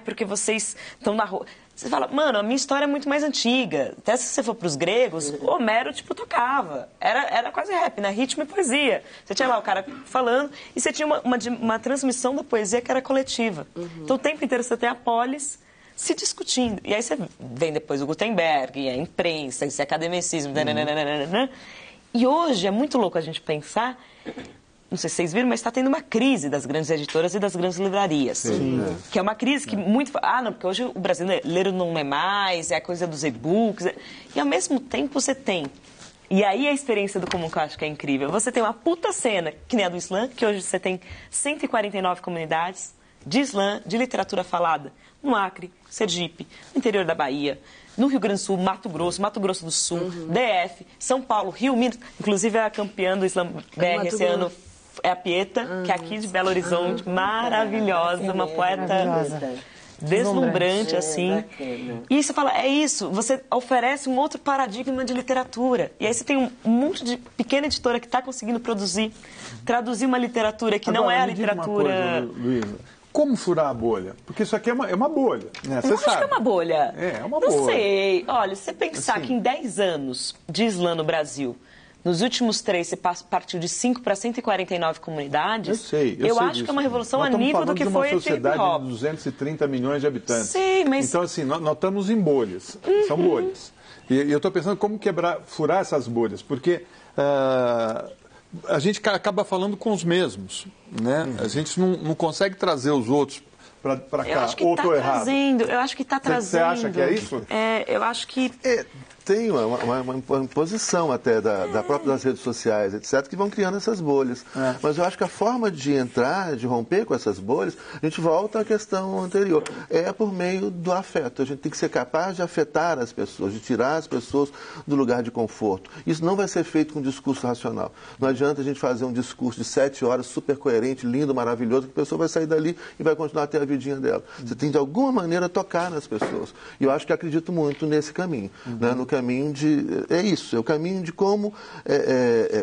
porque vocês estão na rua. Você fala, mano, a minha história é muito mais antiga. Até se você for para os gregos, Homero, tocava. Era quase rap, né? Ritmo e poesia. Você tinha lá o cara falando e você tinha uma transmissão da poesia que era coletiva. Então, o tempo inteiro você tem a polis se discutindo. E aí você vem depois o Gutenberg, e a imprensa, esse academicismo. E hoje é muito louco a gente pensar... Não sei se vocês viram, mas está tendo uma crise das grandes editoras e das grandes livrarias. Que é uma crise que muito... não, porque hoje o brasileiro não lê mais, é a coisa dos e-books. E ao mesmo tempo você tem... E aí a experiência do comum que eu acho que é incrível. Você tem uma puta cena, que nem a do Islã, que hoje você tem 149 comunidades de Islã, de literatura falada, no Acre, Sergipe, no interior da Bahia, no Rio Grande do Sul, Mato Grosso do Sul, DF, São Paulo, Rio, Minas. Inclusive a campeã do Islã BR esse ano... É a Pieta, que é aqui de Belo Horizonte, maravilhosa, uma poeta deslumbrante, assim. E você fala, é isso, você oferece um outro paradigma de literatura. E aí você tem um monte de pequena editora que está conseguindo traduzir uma literatura que não é a literatura... Uma coisa, Luísa. Como furar a bolha? Porque isso aqui é uma bolha, né? Você sabe. Acho que é uma bolha. É uma bolha. Não sei. Olha, se você pensar assim, que em 10 anos de Islã no Brasil... Nos últimos 3, você partiu de 5 para 149 comunidades. Eu sei acho disso. que é uma revolução a nível do que foi a sociedade de 230 milhões de habitantes. Sim, mas... Então, assim, nós estamos em bolhas. São bolhas. E eu estou pensando como furar essas bolhas. Porque a gente acaba falando com os mesmos. Né? A gente não consegue trazer os outros para cá. Eu acho que está trazendo. Eu acho que está trazendo. Você acha que é isso? Eu acho que... Tem uma imposição até da própria das redes sociais, etc., que vão criando essas bolhas. Mas eu acho que a forma de entrar, de romper com essas bolhas, a gente volta à questão anterior. É por meio do afeto. A gente tem que ser capaz de afetar as pessoas, de tirar as pessoas do lugar de conforto. Isso não vai ser feito com discurso racional. Não adianta a gente fazer um discurso de 7 horas, super coerente, lindo, maravilhoso, que a pessoa vai sair dali e vai continuar a ter a vidinha dela. Você tem, de alguma maneira, tocar nas pessoas. E eu acho que acredito muito nesse caminho, né? No caminho de... É isso, é o caminho de como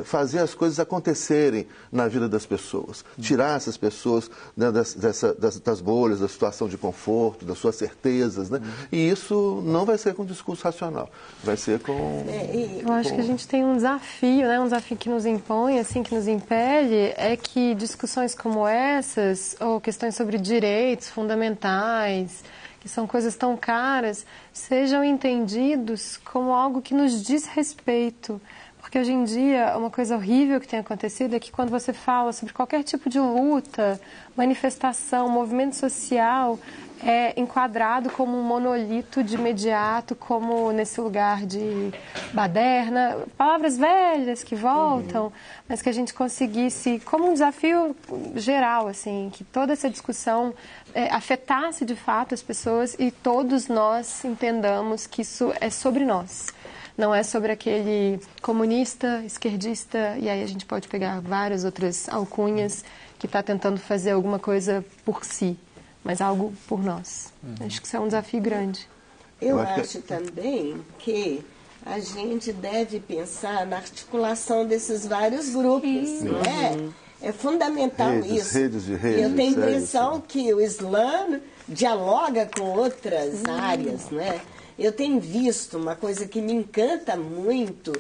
fazer as coisas acontecerem na vida das pessoas. Tirar essas pessoas, né, das bolhas, da situação de conforto, das suas certezas, né? E isso não vai ser com discurso racional. Vai ser com... Eu acho que a gente tem um desafio, né? Um desafio que nos impõe, assim, que nos impele, é que discussões como essas, ou questões sobre direitos fundamentais, que são coisas tão caras, sejam entendidos como algo que nos diz respeito. Porque hoje em dia, uma coisa horrível que tem acontecido é que quando você fala sobre qualquer tipo de luta, manifestação, movimento social, é enquadrado como um monolito de imediato, como nesse lugar de baderna, palavras velhas que voltam, mas que a gente conseguisse, como um desafio geral, assim, que toda essa discussão afetasse de fato as pessoas e todos nós entendamos que isso é sobre nós. Não é sobre aquele comunista, esquerdista, e aí a gente pode pegar várias outras alcunhas que está tentando fazer alguma coisa por si, mas algo por nós. Acho que isso é um desafio grande. Eu acho também que a gente deve pensar na articulação desses vários grupos, não é? É fundamental isso. Redes. Eu tenho a impressão que o Islã dialoga com outras áreas, não é? Eu tenho visto uma coisa que me encanta muito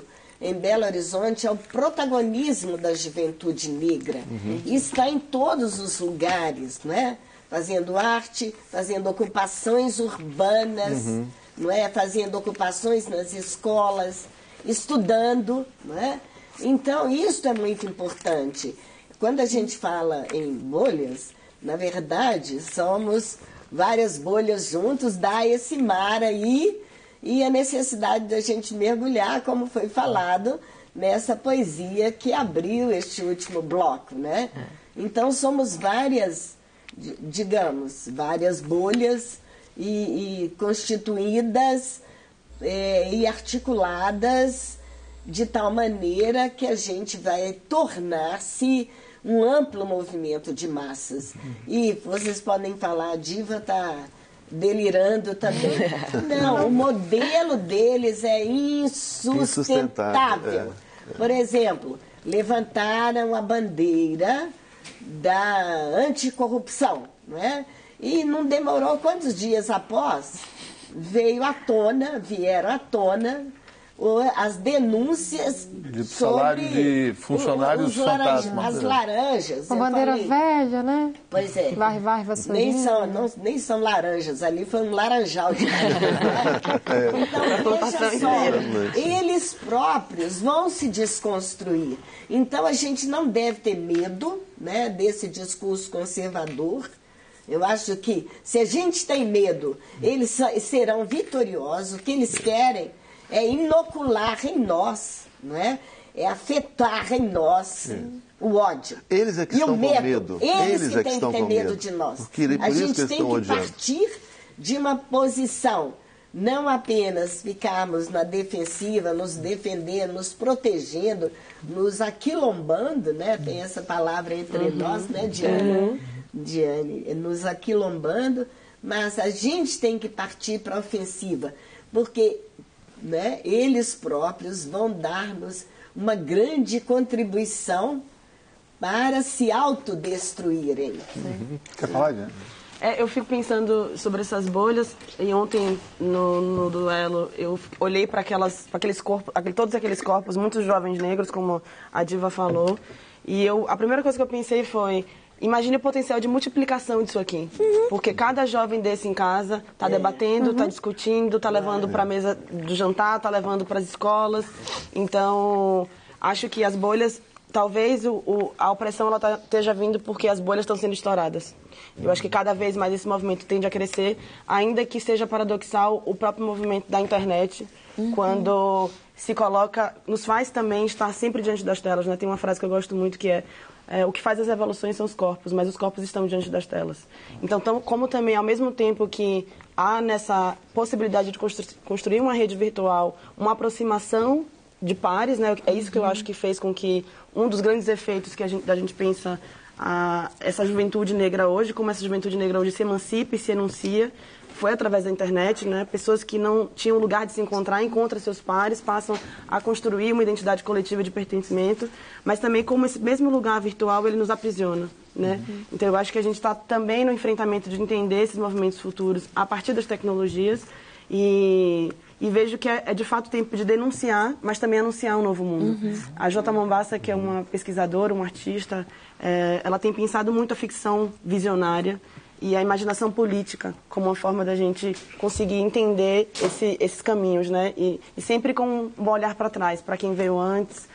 em Belo Horizonte, é o protagonismo da juventude negra. E está em todos os lugares, não é? Fazendo arte, fazendo ocupações urbanas, não é? Fazendo ocupações nas escolas, estudando, não é? Então, isso é muito importante. Quando a gente fala em bolhas, na verdade, somos várias bolhas juntos, dá esse mar aí, e a necessidade da gente mergulhar, como foi falado, nessa poesia que abriu este último bloco, né? Então, somos várias, digamos, várias bolhas e constituídas e articuladas de tal maneira que a gente vai tornar-se um amplo movimento de massas. E vocês podem falar, a Diva está delirando também. Não, o modelo deles é insustentável. Por exemplo, levantaram a bandeira da anticorrupção, não é? E não demorou quantos dias após vieram à tona as denúncias de salário de funcionários fantasmas. As laranjas. Uma bandeira velha, né? Pois é. Vai, vassourinha. Nem são laranjas, ali foi um laranjal de Então, veja só, eles próprios vão se desconstruir. Então, a gente não deve ter medo, né, desse discurso conservador. Eu acho que, se a gente tem medo, eles serão vitoriosos. O que eles querem é inocular em nós, não é? É afetar em nós o ódio. Eles é que estão com medo. Eles que têm que ter medo de nós. A gente tem que partir de uma posição, não apenas ficarmos na defensiva, nos defendendo, nos protegendo, nos aquilombando, né? Tem essa palavra entre nós, né, Diane? Nos aquilombando, mas a gente tem que partir para a ofensiva, porque, né, eles próprios vão dar-nos uma grande contribuição para se autodestruírem. Quer falar, Diane? Eu fico pensando sobre essas bolhas, e ontem no duelo eu olhei para aqueles corpos, todos aqueles corpos, muitos jovens negros, como a Diva falou, e a primeira coisa que eu pensei foi: imagine o potencial de multiplicação disso aqui. Porque cada jovem desse em casa está debatendo, está discutindo, está levando para a mesa do jantar, está levando para as escolas. Então, acho que as bolhas talvez a opressão ela esteja vindo porque as bolhas estão sendo estouradas. Eu acho que cada vez mais esse movimento tende a crescer, ainda que seja paradoxal o próprio movimento da internet, quando se coloca, nos faz também estar sempre diante das telas, né? Tem uma frase que eu gosto muito que é o que faz as revoluções são os corpos, mas os corpos estão diante das telas. Então, como também, ao mesmo tempo que há nessa possibilidade de construir uma rede virtual, uma aproximação de pares, né? É isso que eu acho que fez com que um dos grandes efeitos que a gente pensa essa juventude negra hoje, como essa juventude negra hoje se emancipa e se enuncia, foi através da internet, né? Pessoas que não tinham lugar de se encontrar, encontram seus pares, passam a construir uma identidade coletiva de pertencimento, mas também como esse mesmo lugar virtual, ele nos aprisiona, né? Então eu acho que a gente está também no enfrentamento de entender esses movimentos futuros a partir das tecnologias e vejo que é de fato tempo de denunciar, mas também anunciar um novo mundo. A J. Mombassa, que é uma pesquisadora, uma artista, ela tem pensado muito a ficção visionária e a imaginação política como uma forma da gente conseguir entender esses caminhos, né? E sempre com um olhar para trás, para quem veio antes,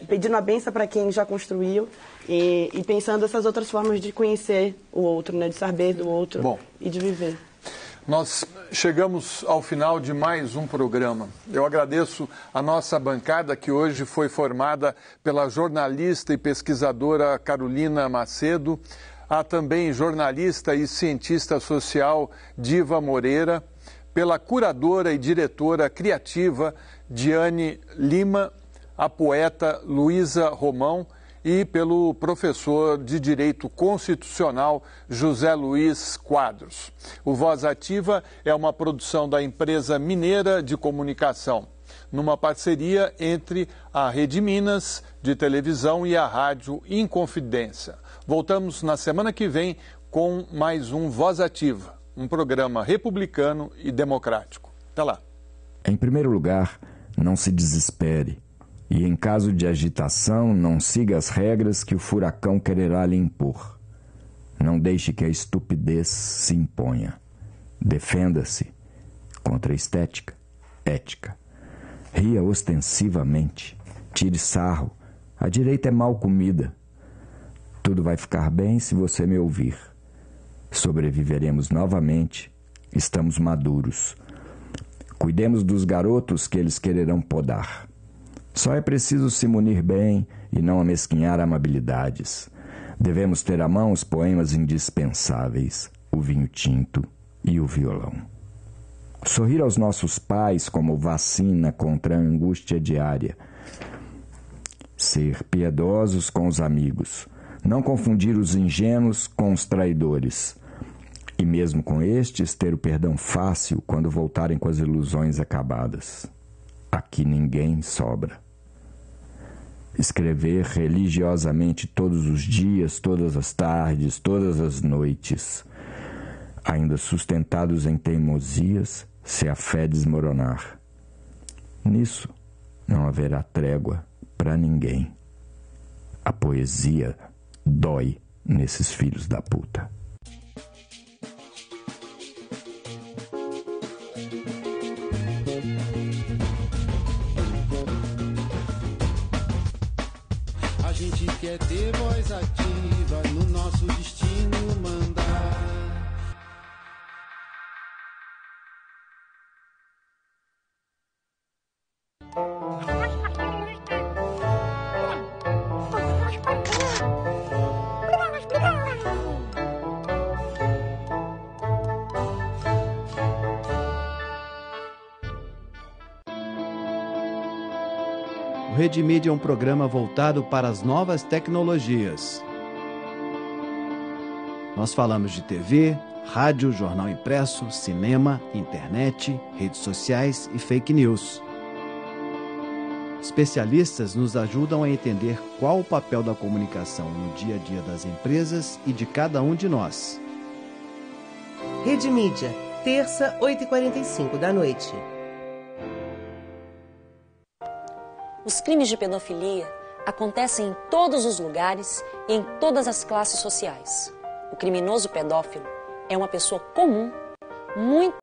pedindo a benção para quem já construiu e pensando essas outras formas de conhecer o outro, né? De saber do outro e de viver. Nós chegamos ao final de mais um programa. Eu agradeço a nossa bancada, que hoje foi formada pela jornalista e pesquisadora Carolina Macedo, a também jornalista e cientista social Diva Moreira, pela curadora e diretora criativa Diane Lima, a poeta Luísa Romão e pelo professor de Direito Constitucional José Luiz Quadros. O Voz Ativa é uma produção da Empresa Mineira de Comunicação, numa parceria entre a Rede Minas de televisão e a Rádio Inconfidência. Voltamos na semana que vem com mais um Voz Ativa, um programa republicano e democrático. Até lá. Em primeiro lugar, não se desespere. E em caso de agitação, não siga as regras que o furacão quererá lhe impor. Não deixe que a estupidez se imponha. Defenda-se contra a estética, ética. Ria ostensivamente. Tire sarro. A direita é mal comida. Tudo vai ficar bem se você me ouvir. Sobreviveremos novamente. Estamos maduros. Cuidemos dos garotos que eles quererão podar. Só é preciso se munir bem e não amesquinhar amabilidades. Devemos ter à mão os poemas indispensáveis, o vinho tinto e o violão. Sorrir aos nossos pais como vacina contra a angústia diária. Ser piedosos com os amigos. Não confundir os ingênuos com os traidores. E mesmo com estes, ter o perdão fácil quando voltarem com as ilusões acabadas. Aqui ninguém sobra. Escrever religiosamente todos os dias, todas as tardes, todas as noites, ainda sustentados em teimosias, se a fé desmoronar. Nisso não haverá trégua para ninguém. A poesia dói nesses filhos da puta. A gente quer ter voz ativa no nosso destino mandar. O Rede Mídia é um programa voltado para as novas tecnologias. Nós falamos de TV, rádio, jornal impresso, cinema, internet, redes sociais e fake news. Especialistas nos ajudam a entender qual o papel da comunicação no dia a dia das empresas e de cada um de nós. Rede Mídia, terça, 8h45 da noite. Os crimes de pedofilia acontecem em todos os lugares e em todas as classes sociais. O criminoso pedófilo é uma pessoa comum, muito